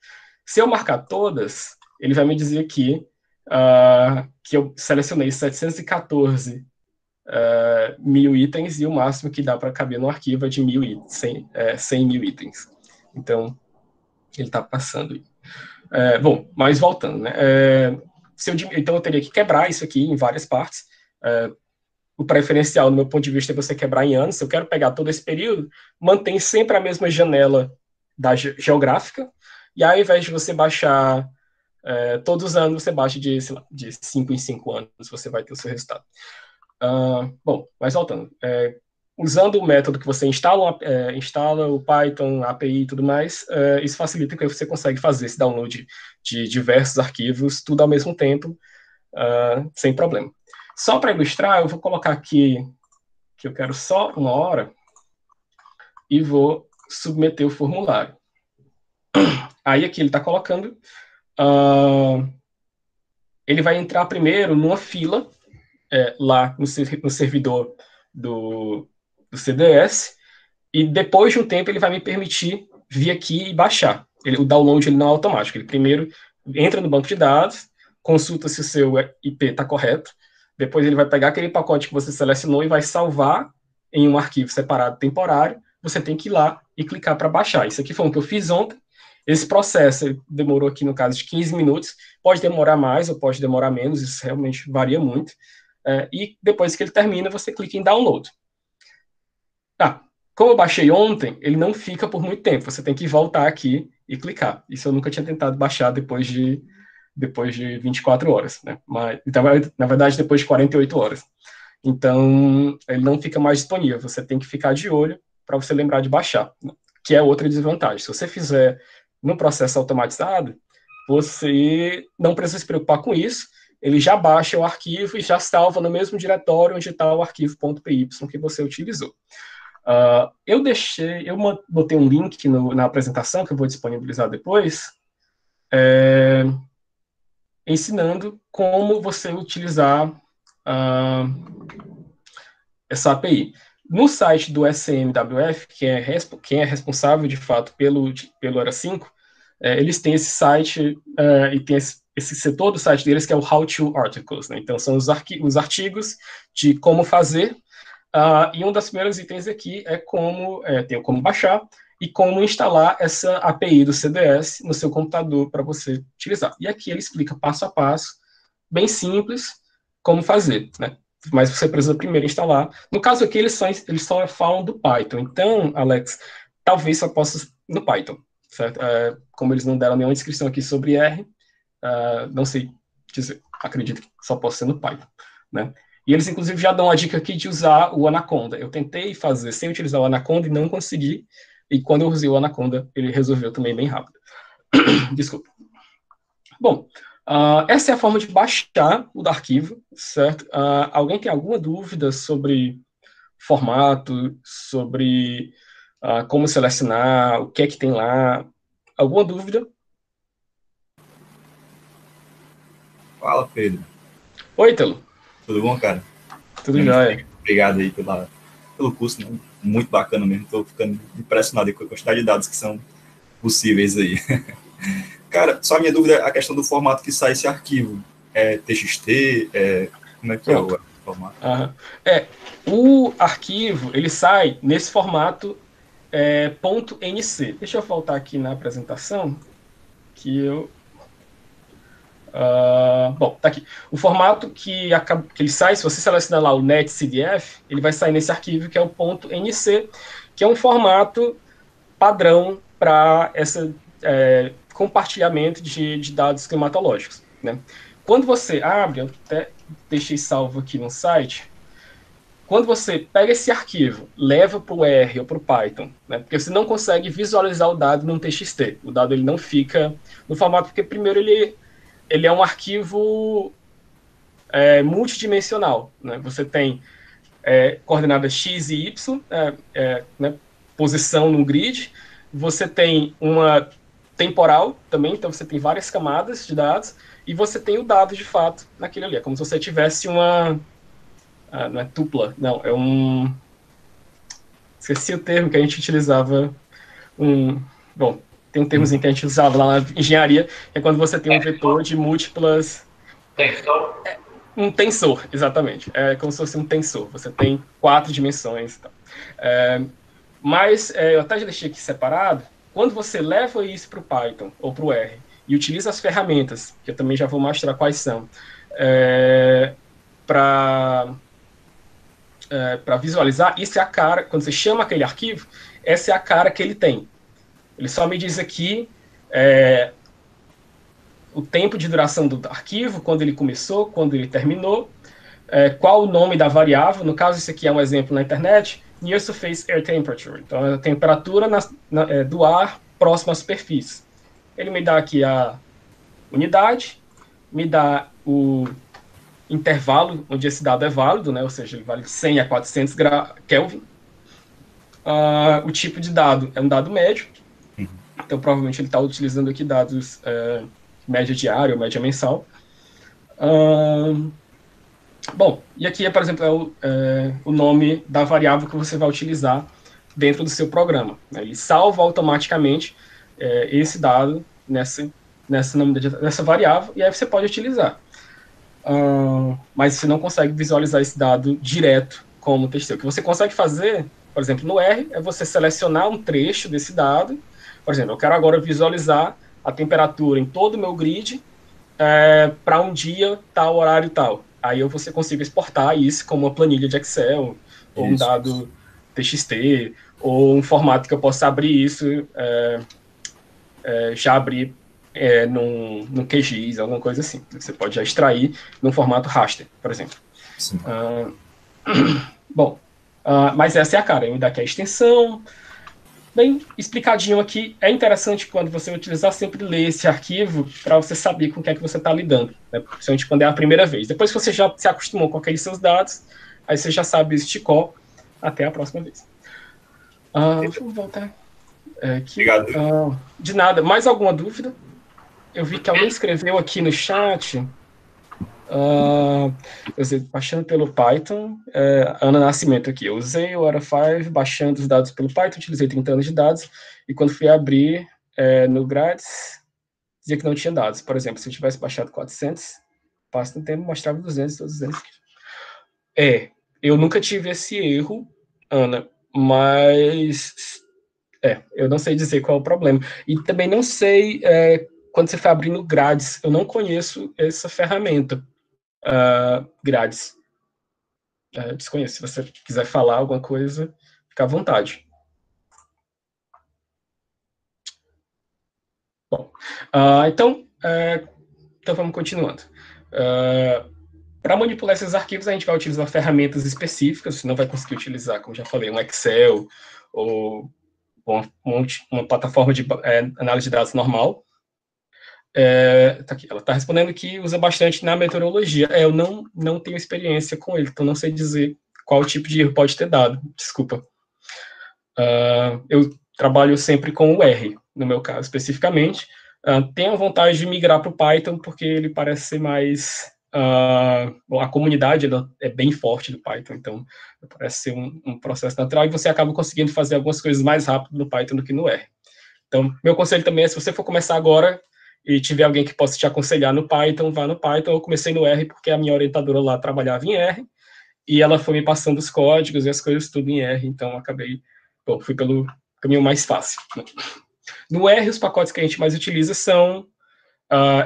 Se eu marcar todas, ele vai me dizer aqui que eu selecionei 714 mil itens, e o máximo que dá para caber no arquivo é de 100 mil itens. Então, ele está passando. Bom, mas voltando, né? Então, eu teria que quebrar isso aqui em várias partes. O preferencial, no meu ponto de vista, é você quebrar em anos. Se eu quero pegar todo esse período, mantém sempre a mesma janela geográfica, e aí, ao invés de você baixar todos os anos, você baixa de 5 em 5 anos, você vai ter o seu resultado. Bom, mas voltando. Usando o método que você instala o Python, a API e tudo mais, isso facilita que você consegue fazer esse download de diversos arquivos, tudo ao mesmo tempo, sem problema. Só para ilustrar, eu vou colocar aqui que eu quero só uma hora e vou submeter o formulário. Aí aqui ele está colocando, ele vai entrar primeiro numa fila lá no servidor do CDS, e depois de um tempo ele vai me permitir vir aqui e baixar. O download ele não é automático, ele primeiro entra no banco de dados, consulta se o seu IP está correto, depois ele vai pegar aquele pacote que você selecionou e vai salvar em um arquivo separado temporário, você tem que ir lá e clicar para baixar. Isso aqui foi o que eu fiz ontem. Esse processo demorou aqui, no caso, de 15 minutos, pode demorar mais ou pode demorar menos, isso realmente varia muito. E depois que ele termina, você clica em download. Como eu baixei ontem, ele não fica por muito tempo, você tem que voltar aqui e clicar. Isso eu nunca tinha tentado baixar depois de 24 horas, né? Mas, na verdade, depois de 48 horas. Então, ele não fica mais disponível, você tem que ficar de olho para você lembrar de baixar, né? Que é outra desvantagem. Se você fizer no processo automatizado, você não precisa se preocupar com isso, ele já baixa o arquivo e já salva no mesmo diretório onde está o arquivo .py que você utilizou. Eu botei um link na apresentação, que eu vou disponibilizar depois, ensinando como você utilizar essa API. No site do SMWF, quem é responsável, de fato, pelo ERA 5, eles têm esse site e tem esse setor do site deles que é o How to Articles, né? Então, são os artigos de como fazer, e um dos primeiros itens aqui tem como baixar e como instalar essa API do CDS no seu computador para você utilizar. E aqui ele explica passo a passo, bem simples, como fazer, né? Mas você precisa primeiro instalar. No caso aqui, eles só falam do Python. Então, Alex, talvez só possa no Python, certo? Como eles não deram nenhuma descrição aqui sobre R, não sei dizer, acredito que só possa ser no Python, né? E eles, inclusive, já dão a dica aqui de usar o Anaconda. Eu tentei fazer sem utilizar o Anaconda e não consegui, e quando eu usei o Anaconda, ele resolveu também bem rápido. Desculpa. Bom, essa é a forma de baixar o arquivo, certo? Alguém tem alguma dúvida sobre formato, sobre como selecionar, o que é que tem lá? Alguma dúvida? Fala, Pedro. Oi, Ítalo. Tudo bom, cara? Tudo jóia. Obrigado aí pelo curso, né? Muito bacana mesmo. Estou ficando impressionado com a quantidade de dados que são possíveis aí. Cara, só a minha dúvida é a questão do formato que sai esse arquivo. É TXT? Como é que é o formato? O arquivo, ele sai nesse formato .nc. Deixa eu voltar aqui na apresentação, aqui eu... bom, tá aqui. O formato que ele sai, se você selecionar lá o netcdf, ele vai sair nesse arquivo que é o .nc, que é um formato padrão para esse compartilhamento de dados climatológicos, né? Quando você abre, eu até deixei salvo aqui no site, quando você pega esse arquivo, leva para o R ou para o Python, né, porque você não consegue visualizar o dado num TXT. O dado ele não fica no formato, porque primeiro ele é um arquivo multidimensional, né? Você tem coordenadas x e y, né, posição no grid. Você tem uma temporal também, então você tem várias camadas de dados, e você tem o dado de fato naquele ali. É como se você tivesse uma... não é tupla, não, é um... Esqueci o termo que a gente utilizava. Bom, tem um termozinho que a gente usava lá na engenharia, que é quando você tem um vetor de múltiplas... Tensor? Um tensor, exatamente. É como se fosse um tensor. Você tem 4 dimensões. Tá? Mas eu até já deixei aqui separado. Quando você leva isso para o Python ou para o R e utiliza as ferramentas, que eu também já vou mostrar quais são, para visualizar, isso é a cara, quando você chama aquele arquivo, essa é a cara que ele tem. Ele só me diz aqui o tempo de duração do arquivo, quando ele começou, quando ele terminou, qual o nome da variável. No caso, isso aqui é um exemplo na internet, Near Surface Air Temperature, então a temperatura do ar próximo à superfície. Ele me dá aqui a unidade, me dá o intervalo onde esse dado é válido, né? Ou seja, ele vale de 100 a 400 Kelvin. O tipo de dado é um dado médio, então provavelmente ele está utilizando aqui dados média diária ou média mensal. Bom, e aqui, por exemplo, o nome da variável que você vai utilizar dentro do seu programa, né? Ele salva automaticamente esse dado nessa variável, e aí você pode utilizar. Mas você não consegue visualizar esse dado direto como texto. O que você consegue fazer, por exemplo, no R, é você selecionar um trecho desse dado. Por exemplo, eu quero agora visualizar a temperatura em todo o meu grid para um dia, tal, horário tal. Aí você consigo exportar isso como uma planilha de Excel, ou um dado TXT, ou um formato que eu possa abrir isso, já abrir num QGIS, alguma coisa assim. Você pode já extrair num formato raster, por exemplo. Bom, mas essa é a cara. Eu dá aqui a extensão, bem explicadinho aqui. É interessante quando você utilizar sempre ler esse arquivo para você saber com o que é que você está lidando, né? Principalmente quando é a primeira vez. Depois que você já se acostumou com aqueles seus dados, aí você já sabe esticou até a próxima vez. Vou voltar aqui. Obrigado. De nada. Mais alguma dúvida? Eu vi que alguém escreveu aqui no chat. Baixando pelo Python, Ana Nascimento aqui. Eu usei o Hora5 baixando os dados pelo Python, utilizei 30 anos de dados, e quando fui abrir no Grades, dizia que não tinha dados. Por exemplo, se eu tivesse baixado 400, passo no tempo, mostrava 200, 200. Eu nunca tive esse erro, Ana, mas eu não sei dizer qual é o problema. E também não sei, quando você está abrindo Grades, eu não conheço essa ferramenta. Grades. Desconheço. Se você quiser falar alguma coisa, fica à vontade. Bom, então vamos continuando. Para manipular esses arquivos, a gente vai utilizar ferramentas específicas. Você não vai conseguir utilizar, como já falei, um Excel ou uma plataforma de análise de dados normal. Tá aqui, ela está respondendo que usa bastante na meteorologia. Eu não tenho experiência com ele, então não sei dizer qual tipo de erro pode ter dado. Desculpa. Eu trabalho sempre com o R, no meu caso, especificamente. Tenho a vontade de migrar para o Python, porque ele parece ser mais... a comunidade é bem forte do Python, então parece ser um processo natural, e você acaba conseguindo fazer algumas coisas mais rápido no Python do que no R. Então, meu conselho também é, se você for começar agora e tiver alguém que possa te aconselhar no Python, vá no Python. Eu comecei no R porque a minha orientadora lá trabalhava em R, e ela foi me passando os códigos e as coisas tudo em R, então fui pelo caminho mais fácil. No R, os pacotes que a gente mais utiliza são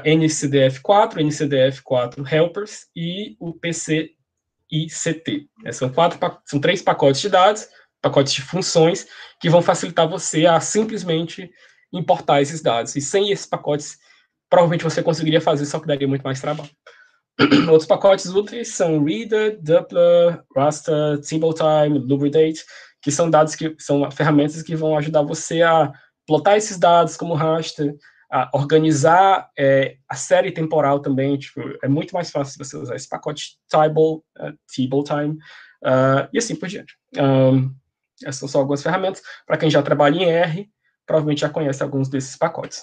NCDF4, NCDF4 Helpers e o PCICT. São 3 pacotes de dados, pacotes de funções, que vão facilitar você a simplesmente importar esses dados. E sem esses pacotes, provavelmente você conseguiria fazer, só que daria muito mais trabalho. Outros pacotes úteis são Reader, Doppler, Raster, TableTime, Lubridate, que são ferramentas que vão ajudar você a plotar esses dados como raster, a organizar a série temporal também. Tipo, é muito mais fácil você usar esse pacote TableTime, e assim por diante. Essas são só algumas ferramentas. Para quem já trabalha em R, provavelmente já conhece alguns desses pacotes.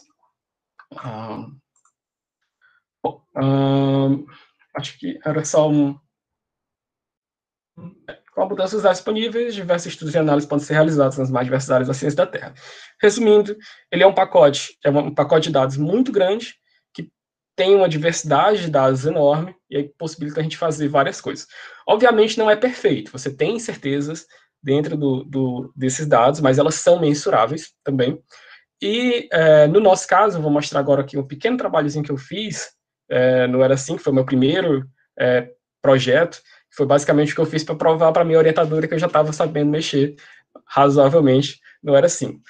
Acho que era só com a mudança dos dados disponíveis, diversos estudos e análises podem ser realizados nas mais diversas áreas da ciência da Terra. Resumindo, ele é um pacote de dados muito grande, que tem uma diversidade de dados enorme, e aí possibilita a gente fazer várias coisas. Obviamente não é perfeito, você tem incertezas dentro desses dados, mas elas são mensuráveis também. E no nosso caso, eu vou mostrar agora aqui um pequeno trabalhozinho que eu fiz, no Era Assim, que foi o meu primeiro projeto. Foi basicamente o que eu fiz para provar para a minha orientadora que eu já estava sabendo mexer razoavelmente, não era assim.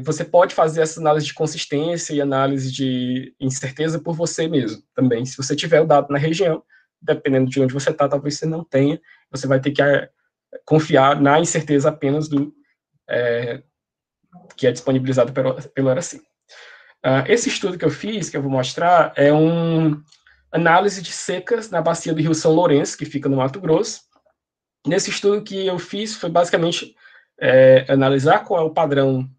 Você pode fazer essa análise de consistência e análise de incerteza por você mesmo também. Se você tiver o dado na região, dependendo de onde você está, talvez você não tenha, você vai ter que confiar na incerteza apenas que é disponibilizado pelo Era Assim. Esse estudo que eu fiz, que eu vou mostrar, é análise de secas na bacia do Rio São Lourenço, que fica no Mato Grosso. Nesse estudo que eu fiz, foi basicamente analisar qual é o padrão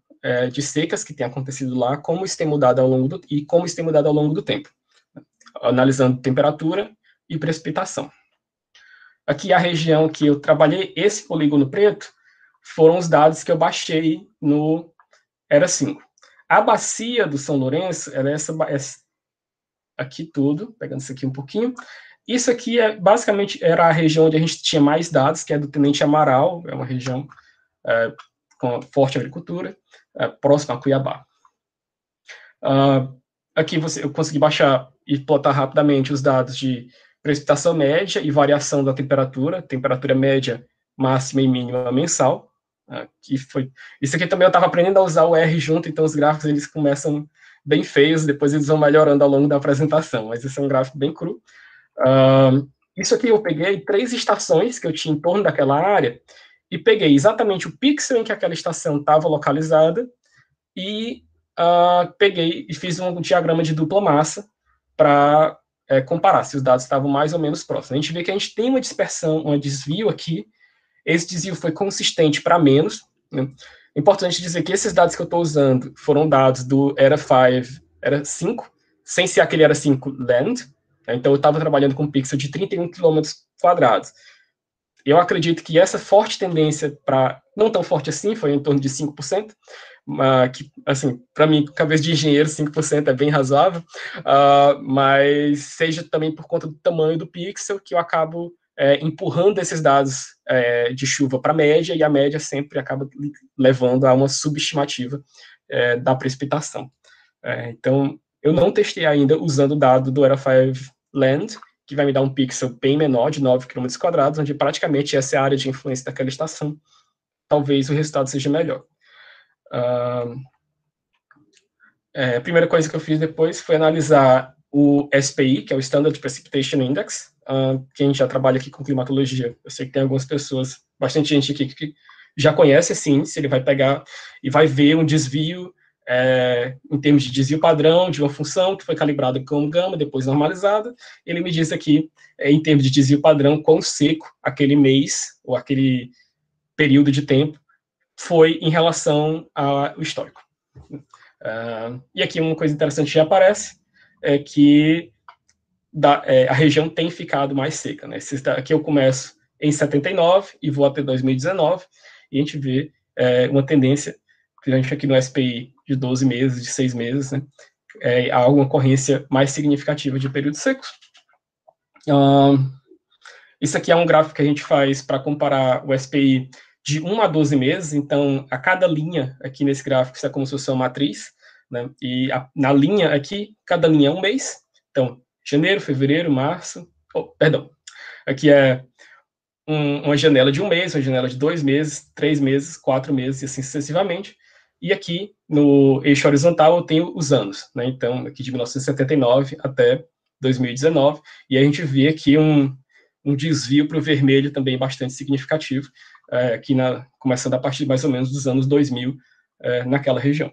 de secas que tem acontecido lá, como isso tem mudado ao longo do tempo, analisando temperatura e precipitação. Aqui a região que eu trabalhei, esse polígono preto, foram os dados que eu baixei no Era 5. A bacia do São Lourenço, ela é aqui tudo, pegando isso aqui um pouquinho. Isso aqui basicamente era a região onde a gente tinha mais dados, que é do Tenente Amaral, é uma região com forte agricultura, próxima a Cuiabá. Aqui eu consegui baixar e plotar rapidamente os dados de precipitação média e variação da temperatura média, máxima e mínima mensal. Isso aqui também eu estava aprendendo a usar o R junto, então os gráficos eles começam bem feios, depois eles vão melhorando ao longo da apresentação, mas esse é um gráfico bem cru. Isso aqui eu peguei 3 estações que eu tinha em torno daquela área, e peguei exatamente o pixel em que aquela estação estava localizada, e peguei e fiz um diagrama de dupla massa para comparar se os dados estavam mais ou menos próximos. A gente vê que a gente tem uma dispersão, um desvio aqui. Esse desvio foi consistente para menos, né? É importante dizer que esses dados que eu estou usando foram dados do Era 5, sem ser aquele Era 5 Land, né? Então eu estava trabalhando com um pixel de 31 km². Eu acredito que essa forte tendência não tão forte assim, foi em torno de 5%, que, assim, para mim, cabeça de engenheiro, 5% é bem razoável, mas seja também por conta do tamanho do pixel, que eu acabo empurrando esses dados de chuva para a média, e a média sempre acaba levando a uma subestimativa da precipitação. Então, eu não testei ainda usando o dado do Era 5 Land, que vai me dar um pixel bem menor, de 9 km², onde praticamente essa é a área de influência daquela estação. Talvez o resultado seja melhor. A primeira coisa que eu fiz depois foi analisar o SPI, que é o Standard Precipitation Index. Quem já trabalha aqui com climatologia, eu sei que tem algumas pessoas, bastante gente aqui que já conhece esse índice. Ele vai pegar e vai ver um desvio em termos de desvio padrão de uma função que foi calibrada como gama, depois normalizada. Ele me diz aqui, em termos de desvio padrão, quão seco aquele mês ou aquele período de tempo foi em relação ao histórico. E aqui uma coisa interessante já aparece, é que a região tem ficado mais seca, né? Aqui eu começo em 79 e vou até 2019, e a gente vê uma tendência, principalmente aqui no SPI, de 12 meses, de 6 meses, né? Há alguma ocorrência mais significativa de períodos secos. Isso aqui é um gráfico que a gente faz para comparar o SPI de 1 a 12 meses, então a cada linha aqui nesse gráfico, isso é como se fosse uma matriz, né? E na linha aqui, cada linha é um mês. Então, janeiro, fevereiro, março... Aqui é uma janela de um mês, uma janela de 2 meses, 3 meses, 4 meses, e assim sucessivamente. E aqui, no eixo horizontal, eu tenho os anos, né? Então, aqui de 1979 até 2019, e a gente vê aqui um desvio para o vermelho também bastante significativo, aqui começando a partir mais ou menos dos anos 2000, naquela região.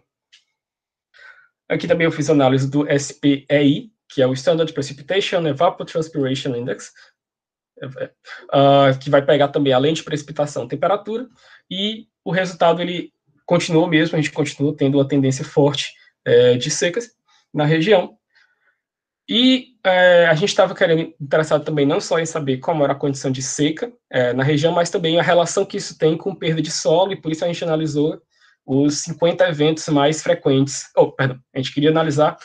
Aqui também eu fiz análise do SPEI, que é o Standard Precipitation Evapotranspiration Index, que vai pegar também, além de precipitação, temperatura, e o resultado ele continuou mesmo, a gente continua tendo uma tendência forte de secas na região. E a gente estava interessado também não só em saber como era a condição de seca na região, mas também a relação que isso tem com perda de solo, e por isso a gente analisou os 50 eventos mais frequentes. A gente queria analisar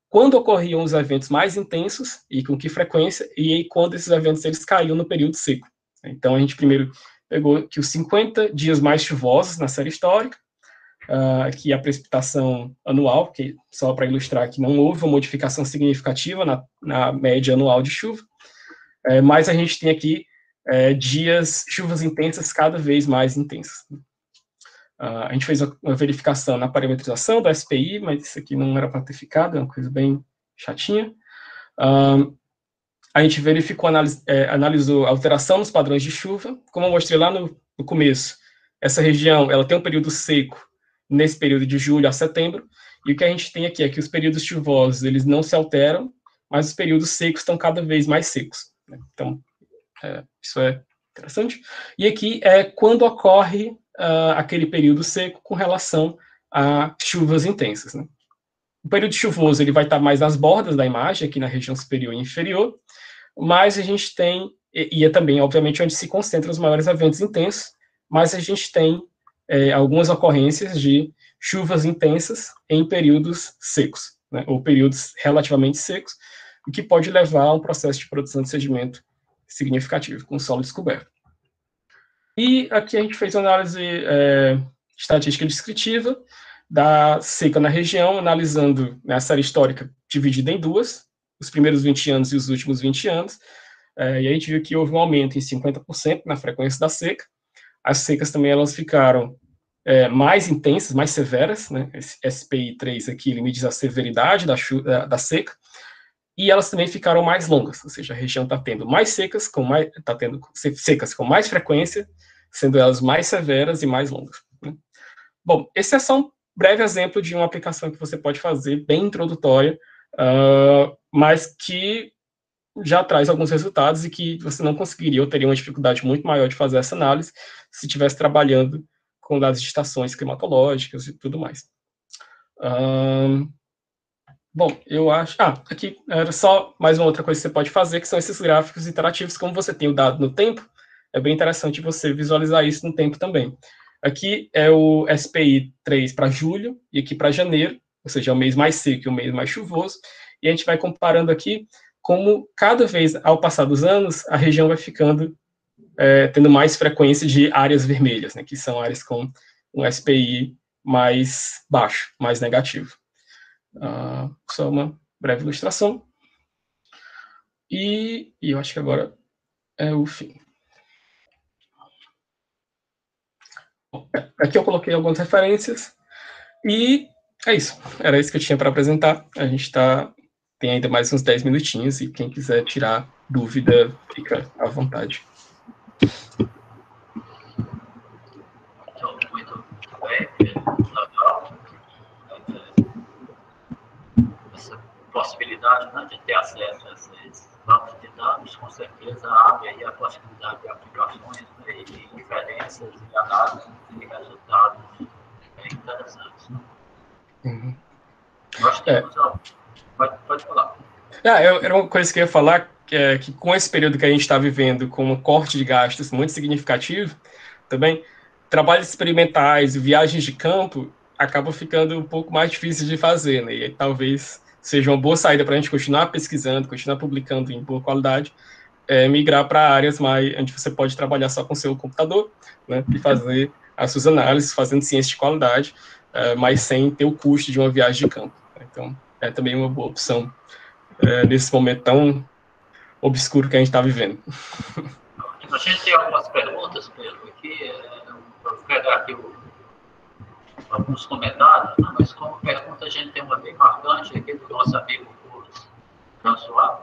quando ocorriam os eventos mais intensos e com que frequência, e aí quando esses eventos eles caíam no período seco. Então a gente primeiro pegou aqui os 50 dias mais chuvosos na série histórica, aqui a precipitação anual, que só para ilustrar que não houve uma modificação significativa na média anual de chuva, mas a gente tem aqui chuvas intensas cada vez mais intensas. A gente fez uma verificação na parametrização do SPI, mas isso aqui não era para ter ficado, é uma coisa bem chatinha. A gente verificou, analisou a alteração nos padrões de chuva, como eu mostrei lá no começo. Essa região ela tem um período seco nesse período de julho a setembro, e o que a gente tem aqui é que os períodos chuvosos eles não se alteram, mas os períodos secos estão cada vez mais secos, né? Então, isso é interessante. E aqui é quando ocorre aquele período seco com relação a chuvas intensas, né? O período chuvoso ele vai estar mais nas bordas da imagem, aqui na região superior e inferior, mas a gente tem, e é também, obviamente, onde se concentram os maiores eventos intensos, mas a gente tem algumas ocorrências de chuvas intensas em períodos secos, né, ou períodos relativamente secos, o que pode levar a um processo de produção de sedimento significativo, com solo descoberto. E aqui a gente fez uma análise estatística descritiva da seca na região, analisando a série histórica dividida em duas, os primeiros 20 anos e os últimos 20 anos, e a gente viu que houve um aumento em 50% na frequência da seca. As secas também elas ficaram mais intensas, mais severas, né? Esse SPI 3 aqui, ele mede a severidade da seca, e elas também ficaram mais longas, ou seja, a região está tendo mais secas, está tendo secas com mais frequência, sendo elas mais severas e mais longas, né? Bom, esse é só um breve exemplo de uma aplicação que você pode fazer, bem introdutória, mas que já traz alguns resultados e que você não conseguiria, ou teria uma dificuldade muito maior de fazer essa análise se estivesse trabalhando com dados de estações climatológicas e tudo mais. Bom, eu acho... aqui era só mais uma outra coisa que você pode fazer, que são esses gráficos interativos. Como você tem o dado no tempo, é bem interessante você visualizar isso no tempo também. Aqui é o SPI 3 para julho e aqui para janeiro, ou seja, é o mês mais seco e o mês mais chuvoso, e a gente vai comparando aqui como cada vez, ao passar dos anos, a região vai ficando, tendo mais frequência de áreas vermelhas, né, que são áreas com um SPI mais baixo, mais negativo. Só uma breve ilustração. E eu acho que agora é o fim. Aqui eu coloquei algumas referências, e é isso. Era isso que eu tinha para apresentar. A gente tem ainda mais uns 10 minutinhos, e quem quiser tirar dúvida, fica à vontade. Muito bem, legal. Essa possibilidade, né, de ter acesso a esses bancos de dados, com certeza abre aí a possibilidade de aplicações, né, e diferenças e análises e resultados bem interessantes, né? Uhum. Nós temos Pode falar. Era uma coisa que eu ia falar, que com esse período que a gente está vivendo, com um corte de gastos muito significativo, também, trabalhos experimentais e viagens de campo acabam ficando um pouco mais difíceis de fazer, né? E talvez seja uma boa saída para a gente continuar pesquisando, continuar publicando em boa qualidade, migrar para áreas onde você pode trabalhar só com o seu computador, né? E fazer as suas análises, fazendo ciência de qualidade, mas sem ter o custo de uma viagem de campo. Então, é também uma boa opção nesse momento tão obscuro que a gente está vivendo. A gente tem algumas perguntas, Pedro, aqui. Vou pegar aqui alguns comentários, né? Mas como pergunta, a gente tem uma bem marcante aqui do nosso amigo François,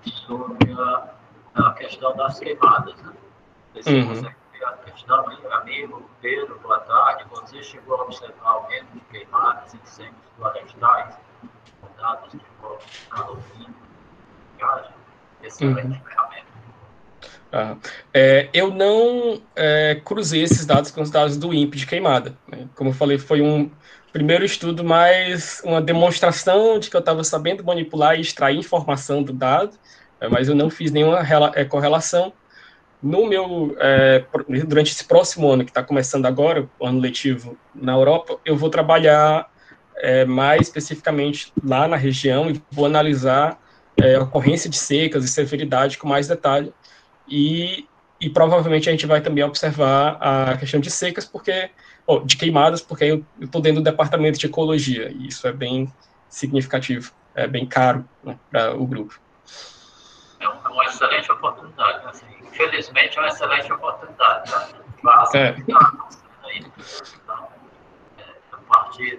sobre a questão das queimadas. Né? Se você tem a questão aí, amigo Pedro, boa tarde. Você chegou a observar aumento de queimadas, incêndios florestais, dados de calorina, gás? Excelente ferramenta. Eu não cruzei esses dados com os dados do INPE de queimada. Né? Como eu falei, foi um primeiro estudo, mais uma demonstração de que eu estava sabendo manipular e extrair informação do dado, mas eu não fiz nenhuma correlação. No meu, durante esse próximo ano, que está começando agora, o ano letivo na Europa, eu vou trabalhar mais especificamente lá na região e vou analisar a ocorrência de secas e severidade com mais detalhe. E provavelmente a gente vai também observar a questão de secas, de queimadas, porque eu estou dentro do departamento de ecologia, e isso é bem significativo, é bem caro, né, para o grupo. É uma excelente oportunidade, assim, infelizmente é uma excelente oportunidade, tá? A partir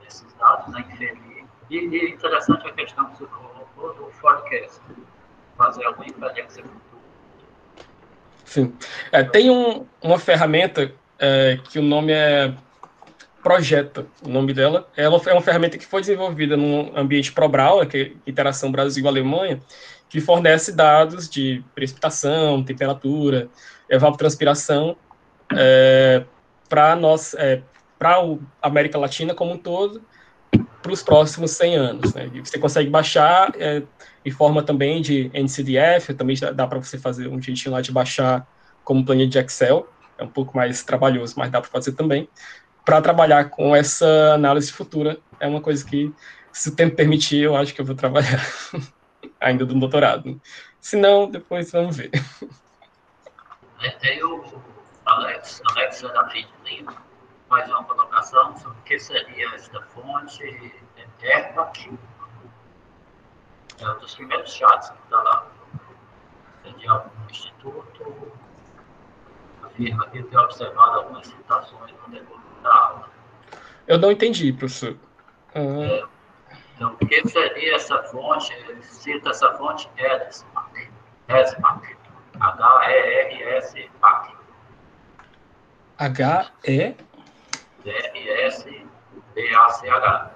desses dados, né, inferir. E interessante a questão que você colocou do forecast, fazer alguma inferência futura. Sim. Tem uma ferramenta que o nome é Projeta, o nome dela. Ela é uma ferramenta que foi desenvolvida no ambiente ProBrau, que é Interação Brasil-Alemanha, que fornece dados de precipitação, temperatura, evapotranspiração para a América Latina como um todo, para os próximos 100 anos. Né? E você consegue baixar em forma também de NCDF, também dá para você fazer um jeitinho lá de baixar como planilha de Excel, é um pouco mais trabalhoso, mas dá para fazer também. Para trabalhar com essa análise futura, é uma coisa que, se o tempo permitir, eu acho que eu vou trabalhar ainda do doutorado. Se não, depois vamos ver. Tem o Alex Serafim Lima, mais uma colocação sobre o que seria esta fonte ERPAC. É um dos primeiros chats que está lá. De algum instituto, afirma que tem observado algumas citações no decorrer da aula. Eu não entendi, professor. Então, o que seria essa fonte? Ele cita essa fonte ERSPAC. HERSPAC. RSBACH. Não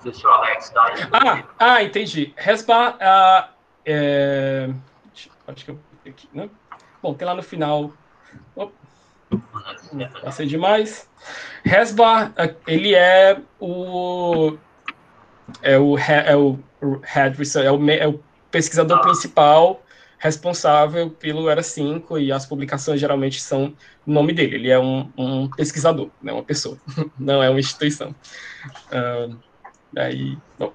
sei se o Alex está aí. Entendi. RESPA, acho que eu aqui, né? Bom, tem lá no final. Vai ser demais. RESBA, ele é o pesquisador principal responsável pelo ERA 5, e as publicações geralmente são o nome dele. Ele é um pesquisador, não é uma pessoa, não é uma instituição. Bom.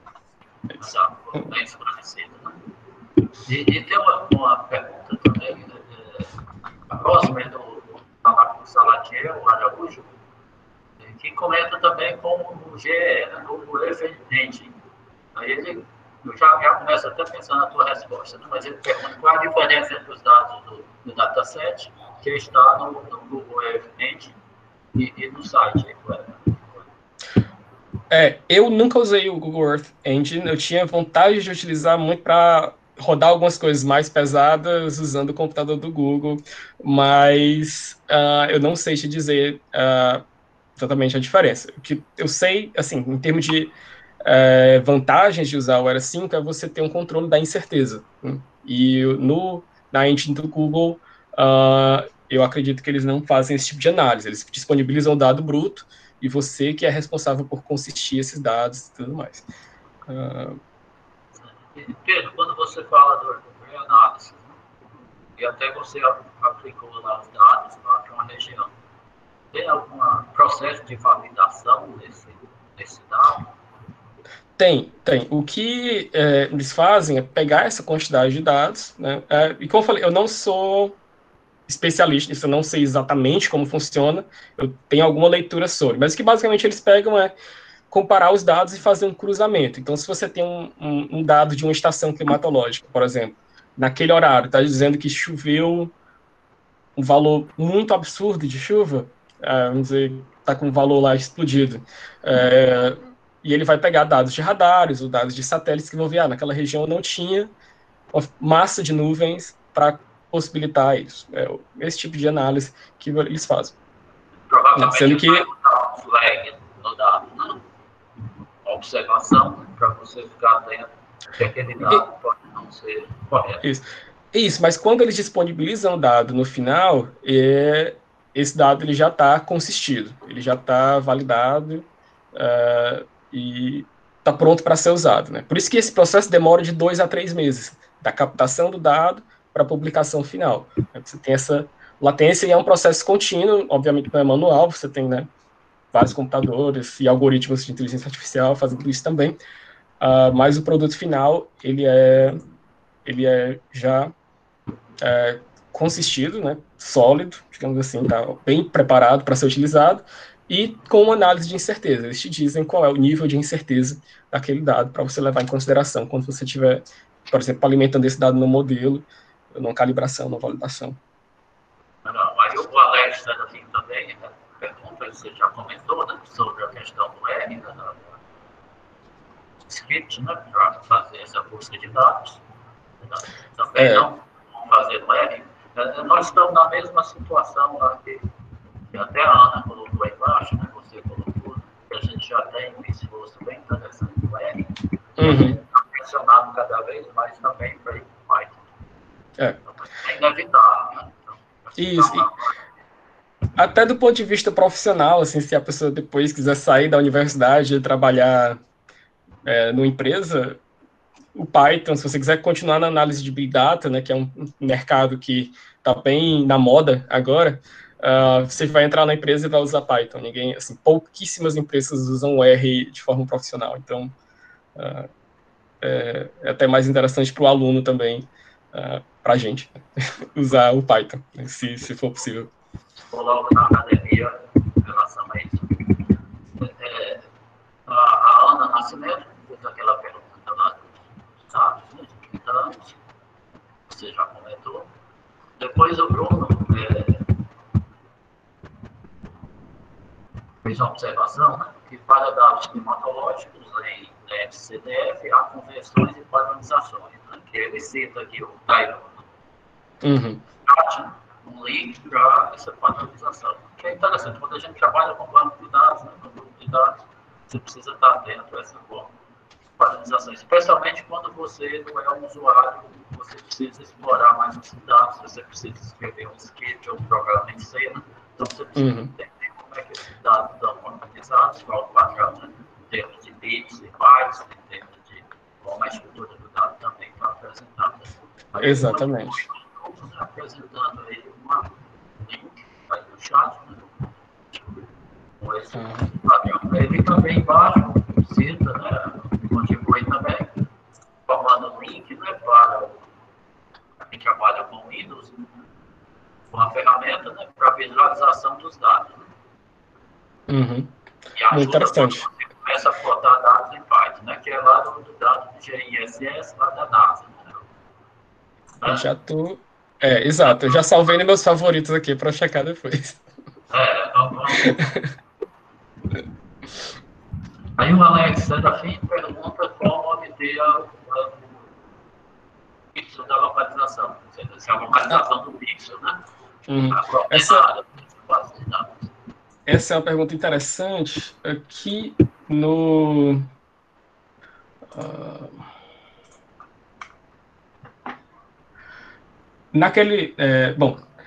Bem esclarecido, né? E tem uma pergunta também, a próxima é do Salatiel Araújo, que comenta também como o GE, o Reference Engine. Aí eu já começo até pensando na tua resposta, né? Mas ele pergunta qual a diferença entre os dados do dataset que está no Google Earth Engine e no site. Eu nunca usei o Google Earth Engine, eu tinha vontade de utilizar muito para rodar algumas coisas mais pesadas usando o computador do Google, mas eu não sei te dizer exatamente a diferença. O que eu sei, assim, em termos de vantagens de usar o ERA 5 é você ter um controle da incerteza. Né? E na engine do Google, eu acredito que eles não fazem esse tipo de análise, eles disponibilizam o dado bruto e você que é responsável por consistir esses dados e tudo mais. Pedro, quando você fala do reanálise, né? E até você aplicou lá os dados para uma região, tem algum processo de validação desse dado? Tem. O que eles fazem é pegar essa quantidade de dados, né? E como eu falei, eu não sou especialista nisso, eu não sei exatamente como funciona, eu tenho alguma leitura sobre, mas o que basicamente eles pegam é comparar os dados e fazer um cruzamento. Então, se você tem um dado de uma estação climatológica, por exemplo, naquele horário, está dizendo que choveu um valor muito absurdo de chuva, vamos dizer, está com um valor lá explodido, e ele vai pegar dados de radares ou dados de satélites que vão ver, naquela região não tinha uma massa de nuvens para possibilitar isso. Esse tipo de análise que eles fazem. Provavelmente sendo que vai botar um flag no dado, né? Observação, para você ficar dentro que aquele dado pode não ser correto. Isso, mas quando eles disponibilizam o dado no final, esse dado ele já está consistido, ele já está validado e está pronto para ser usado. Né? Por isso que esse processo demora de 2 a 3 meses, da captação do dado para a publicação final. Você tem essa latência e é um processo contínuo, obviamente não é manual, você tem, né, vários computadores e algoritmos de inteligência artificial fazendo isso também, mas o produto final, ele é já consistido, né, sólido, digamos assim, está bem preparado para ser utilizado, e com uma análise de incerteza. Eles te dizem qual é o nível de incerteza daquele dado para você levar em consideração quando você estiver, por exemplo, alimentando esse dado no modelo, numa calibração, numa validação. Não, aí o Alex também pergunta, você já comentou, né, sobre a questão do R, né, script, né, para fazer essa busca de dados. Também não fazer no R. Nós estamos na mesma situação aqui, que até a Ana colocou aí embaixo, né, você colocou, que a gente já tem um esforço bem interessante no R. Está pressionado cada vez mais também para ir para Python. Então, é inevitável, né? Isso. Até do ponto de vista profissional, assim, se a pessoa depois quiser sair da universidade e trabalhar numa empresa, o Python, se você quiser continuar na análise de Big Data, né, que é um mercado que está bem na moda agora, você vai entrar na empresa e vai usar Python. Assim, pouquíssimas empresas usam o R de forma profissional. Então, é até mais interessante para o aluno também, para a gente, usar o Python, né, se for possível. Vou logo na academia em relação a isso. A Ana Nascimento fez aquela pergunta lá dos dados, né, de 30 anos. Você já comentou. Depois o Bruno fez uma observação, né, que para dados climatológicos em CDF há conversões e padronizações, né, que ele cita aqui o Cairo. Um link para essa padronização. Que é interessante, quando a gente trabalha com banco de dados, né, com grupo de dados, você precisa estar atento a essa forma de padronização, especialmente quando você não é um usuário, você precisa explorar mais os dados, você precisa escrever um script ou um programa em C, né? Então você precisa entender como é que esses dados estão organizados, qual o padrão, né, em termos de bits e bytes, em termos de como a estrutura do dado também está apresentada. Exatamente. Apresentando aí um link aí no chat, né? Com esse padrão. Ele também embaixo cita, né? Contribui também, formando um link, né, para quem trabalha com Windows, com a ferramenta, né, para visualização dos dados. Né? E ajuda muito interessante. quando você começa a botar dados em Python, né, que é lá do dado do GISS, lá da NASA. Né? Eu já tô... exato. Eu já salvei nos meus favoritos aqui para checar depois. Aí o Alex Serafim pergunta como obter o pixel da localização. Se é a localização do pixel, né? Essa é uma pergunta interessante. Aqui no...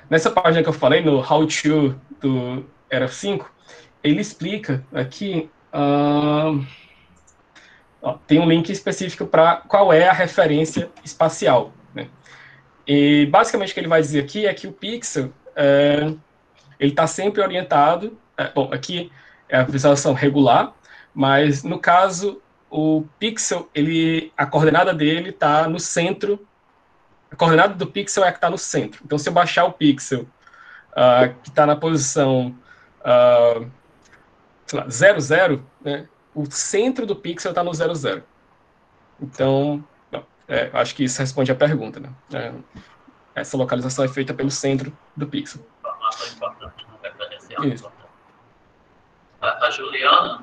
nessa página que eu falei, no How To do ERA5, ele explica aqui, tem um link específico para qual é a referência espacial. Né? E basicamente o que ele vai dizer aqui é que o pixel, ele está sempre orientado, aqui é a visualização regular, mas no caso, o pixel, a coordenada dele está no centro a coordenada do pixel é a que está no centro. Então, se eu baixar o pixel que está na posição sei lá, 0, 0, né, o centro do pixel está no 0, 0. Então, acho que isso responde à pergunta. Né? Essa localização é feita pelo centro do pixel. Informação importante, na verdade, esse é importante. A Juliana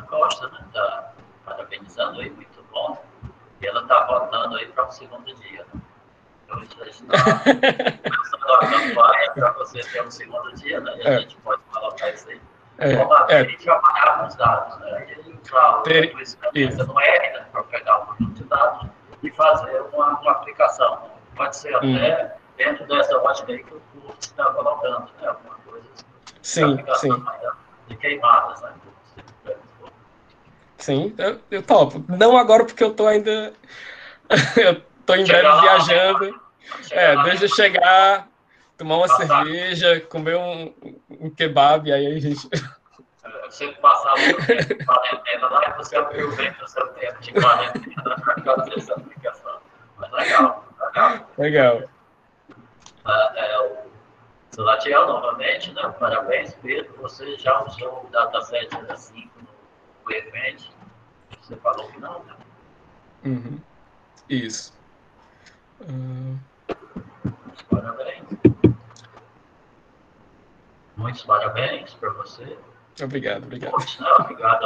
Costa, né, está parabenizando aí, muito bom. E ela está voltando aí para o segundo dia. Né? Então, já está começando a campanha para você ter um segundo dia, né? E a gente pode colocar isso aí. E trabalhar com os dados, né? E usar a experiência no R, né, para pegar um conjunto de dados e fazer uma aplicação. Né? Pode ser até dentro dessa lógica aí que o curso está colocando, né? Alguma coisa sim. De queimadas, né? Sim, eu topo. Não agora porque eu tô ainda... eu tô em breve viajando. Desde eu chegar, tomar uma cerveja, comer um kebab, aí a gente... Você passar muito tempo de quarentena lá e você aproveita o seu tempo de quarentena para fazer essa aplicação. Mas legal. O Latiel, novamente, né? Parabéns, Pedro. Você já usou o dataset 5 no evento? Você falou que não, né? Uhum. Isso. Parabéns. Muitos parabéns para você. Obrigado. Obrigado,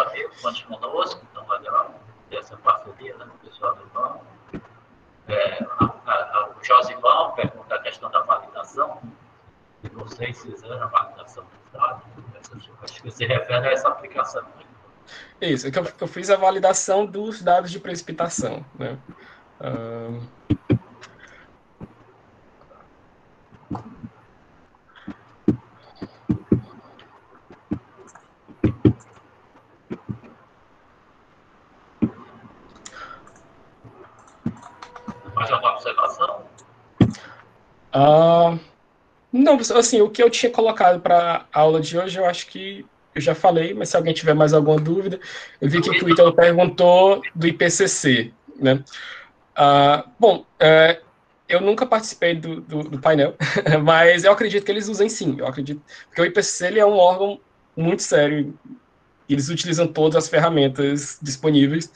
amigo. Conte conosco. Então, legal ter essa parceria, né, com o pessoal do banco. O Josivão pergunta a questão da validação. Se vocês fizeram a validação dos dados, acho que se refere a essa aplicação. Isso, que eu fiz a validação dos dados de precipitação, né? Mais alguma observação? Não, assim, o que eu tinha colocado para a aula de hoje, eu acho que eu já falei, mas se alguém tiver mais alguma dúvida, eu vi que o Ítalo perguntou do IPCC, né? Eu nunca participei do painel, mas eu acredito que eles usem sim, eu acredito, porque o IPCC ele é um órgão muito sério, eles utilizam todas as ferramentas disponíveis,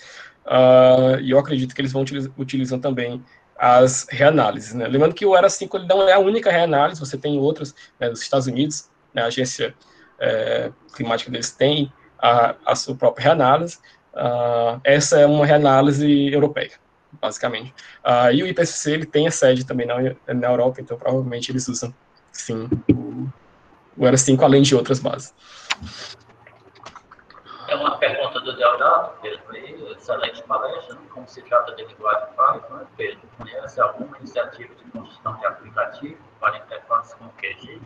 e eu acredito que eles utilizam também as reanálises, né? Lembrando que o ERA 5 ele não é a única reanálise, você tem outras, né, nos Estados Unidos, né, a agência climática deles tem a sua própria reanálise, essa é uma reanálise europeia, basicamente. E o IPCC ele tem a sede também na Europa, então provavelmente eles usam, sim, o ERA 5, além de outras bases. É uma pergunta do Deodato, Pedro, aí, excelente palestra, como se trata de linguagem Python, né, Pedro? Conhece alguma iniciativa de construção de aplicativo para interface com o QGIS?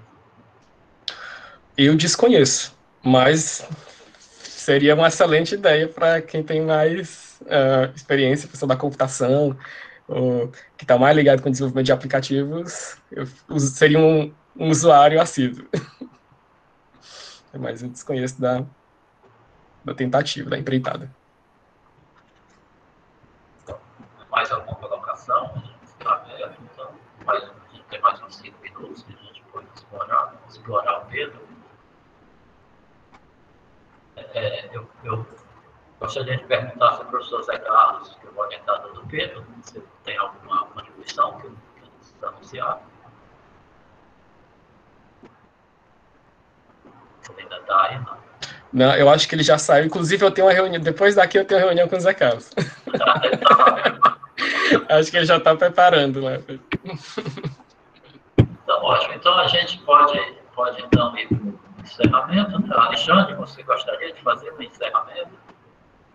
Eu desconheço, mas seria uma excelente ideia para quem tem mais experiência, pessoa da computação, ou que está mais ligado com o desenvolvimento de aplicativos, seria um usuário assíduo. Mas eu desconheço da tentativa, da empreitada. Mais alguma colocação? A gente está aberto, então a gente tem mais uns 5 minutos que a gente pode explorar o Pedro. Eu gostaria de perguntar se o professor Zé Carlos, que é o orientador do Pedro, se tem alguma contribuição que precisa anunciar. Ele ainda está aí, não? Não, eu acho que ele já saiu. Inclusive, eu tenho uma reunião. Depois daqui, eu tenho uma reunião com o Zé Carlos. Acho que ele já está preparando, né? Então, ótimo. Então, a gente pode então, ir para o encerramento. Então, Alexandre, você gostaria de fazer um encerramento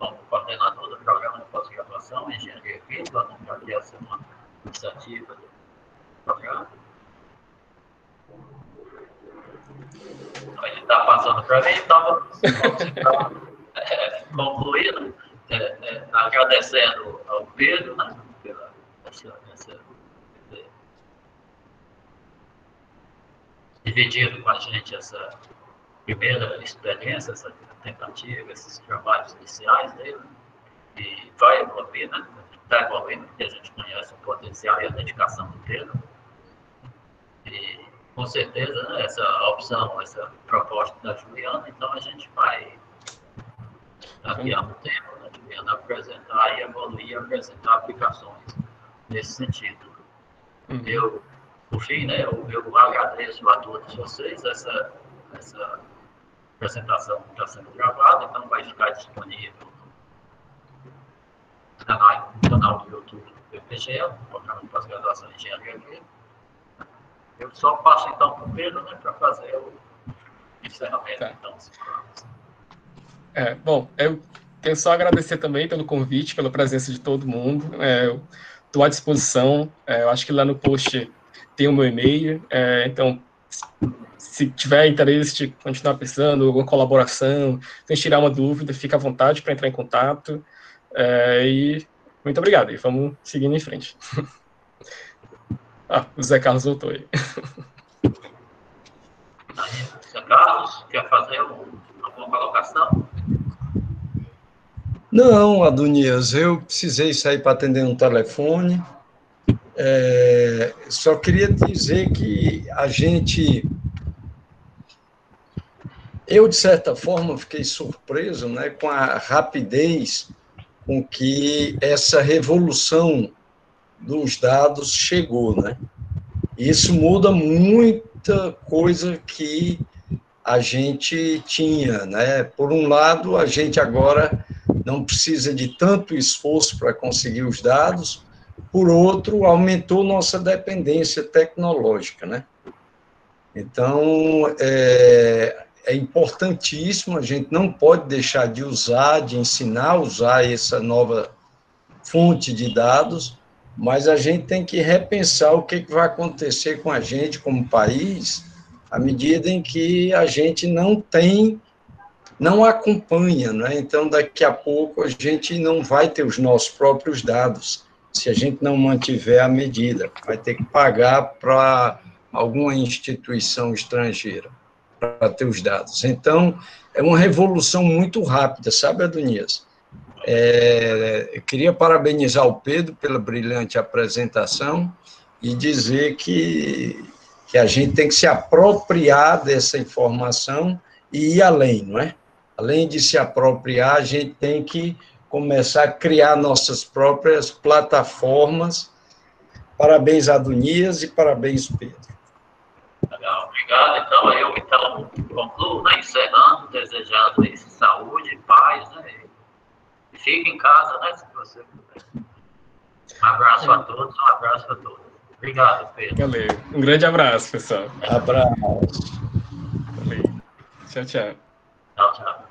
como coordenador do programa de pós-graduação em Engenharia Agrícola, já que essa é uma iniciativa do programa? Ele está passando para mim, então vamos concluindo, agradecendo ao Pedro, né, pela dividido com a gente essa primeira experiência, essa tentativa, esses trabalhos iniciais dele, e vai evoluir, né? está evoluindo, porque a gente conhece o potencial e a dedicação do Pedro. E, com certeza, né, essa opção, essa proposta da Juliana, então a gente vai, daqui a um tempo, né, Juliana, apresentar e evoluir, apresentar aplicações nesse sentido. Eu, por fim, né, eu agradeço a todos vocês, essa apresentação está sendo gravada, então vai ficar disponível no canal do YouTube do PPGE, Programa de Pós-Graduação em Engenharia Agrícola. Eu só passo então para o Pedro, né, para fazer o encerramento. Tá. Então, bom, eu tenho só a agradecer também pelo convite, pela presença de todo mundo. Estou à disposição. Eu acho que lá no post tem o meu e-mail. Então, se tiver interesse de continuar pensando, alguma colaboração, tem que tirar uma dúvida, fica à vontade para entrar em contato. E muito obrigado. E vamos seguindo em frente. O Zé Carlos voltou aí. Zé Carlos, quer fazer alguma colocação? Não, Adonias, eu precisei sair para atender um telefone. Só queria dizer que eu, de certa forma, fiquei surpreso, né, com a rapidez com que essa revolução dos dados chegou, né? Isso muda muita coisa que a gente tinha, né? Por um lado, a gente agora não precisa de tanto esforço para conseguir os dados, por outro, aumentou nossa dependência tecnológica, né? Então, é importantíssimo, a gente não pode deixar de usar, de ensinar a usar essa nova fonte de dados, mas a gente tem que repensar o que vai acontecer com a gente como país, à medida em que a gente não acompanha, né? Então, daqui a pouco, a gente não vai ter os nossos próprios dados, se a gente não mantiver a medida. Vai ter que pagar para alguma instituição estrangeira para ter os dados. Então, é uma revolução muito rápida, sabe, Adonias? Eu queria parabenizar o Pedro pela brilhante apresentação e dizer que a gente tem que se apropriar dessa informação e ir além, não é? Além de se apropriar, a gente tem que começar a criar nossas próprias plataformas. Parabéns, Adonias, e parabéns, Pedro. Legal, obrigado. Então, eu concluo, né, encerrando, desejando saúde, paz, né? Fique em casa, né, se você puder. Um abraço a todos, um abraço a todos. Obrigado, Pedro. Valeu. Um grande abraço, pessoal. Abraço. Valeu. Tchau, tchau. Tchau, tchau.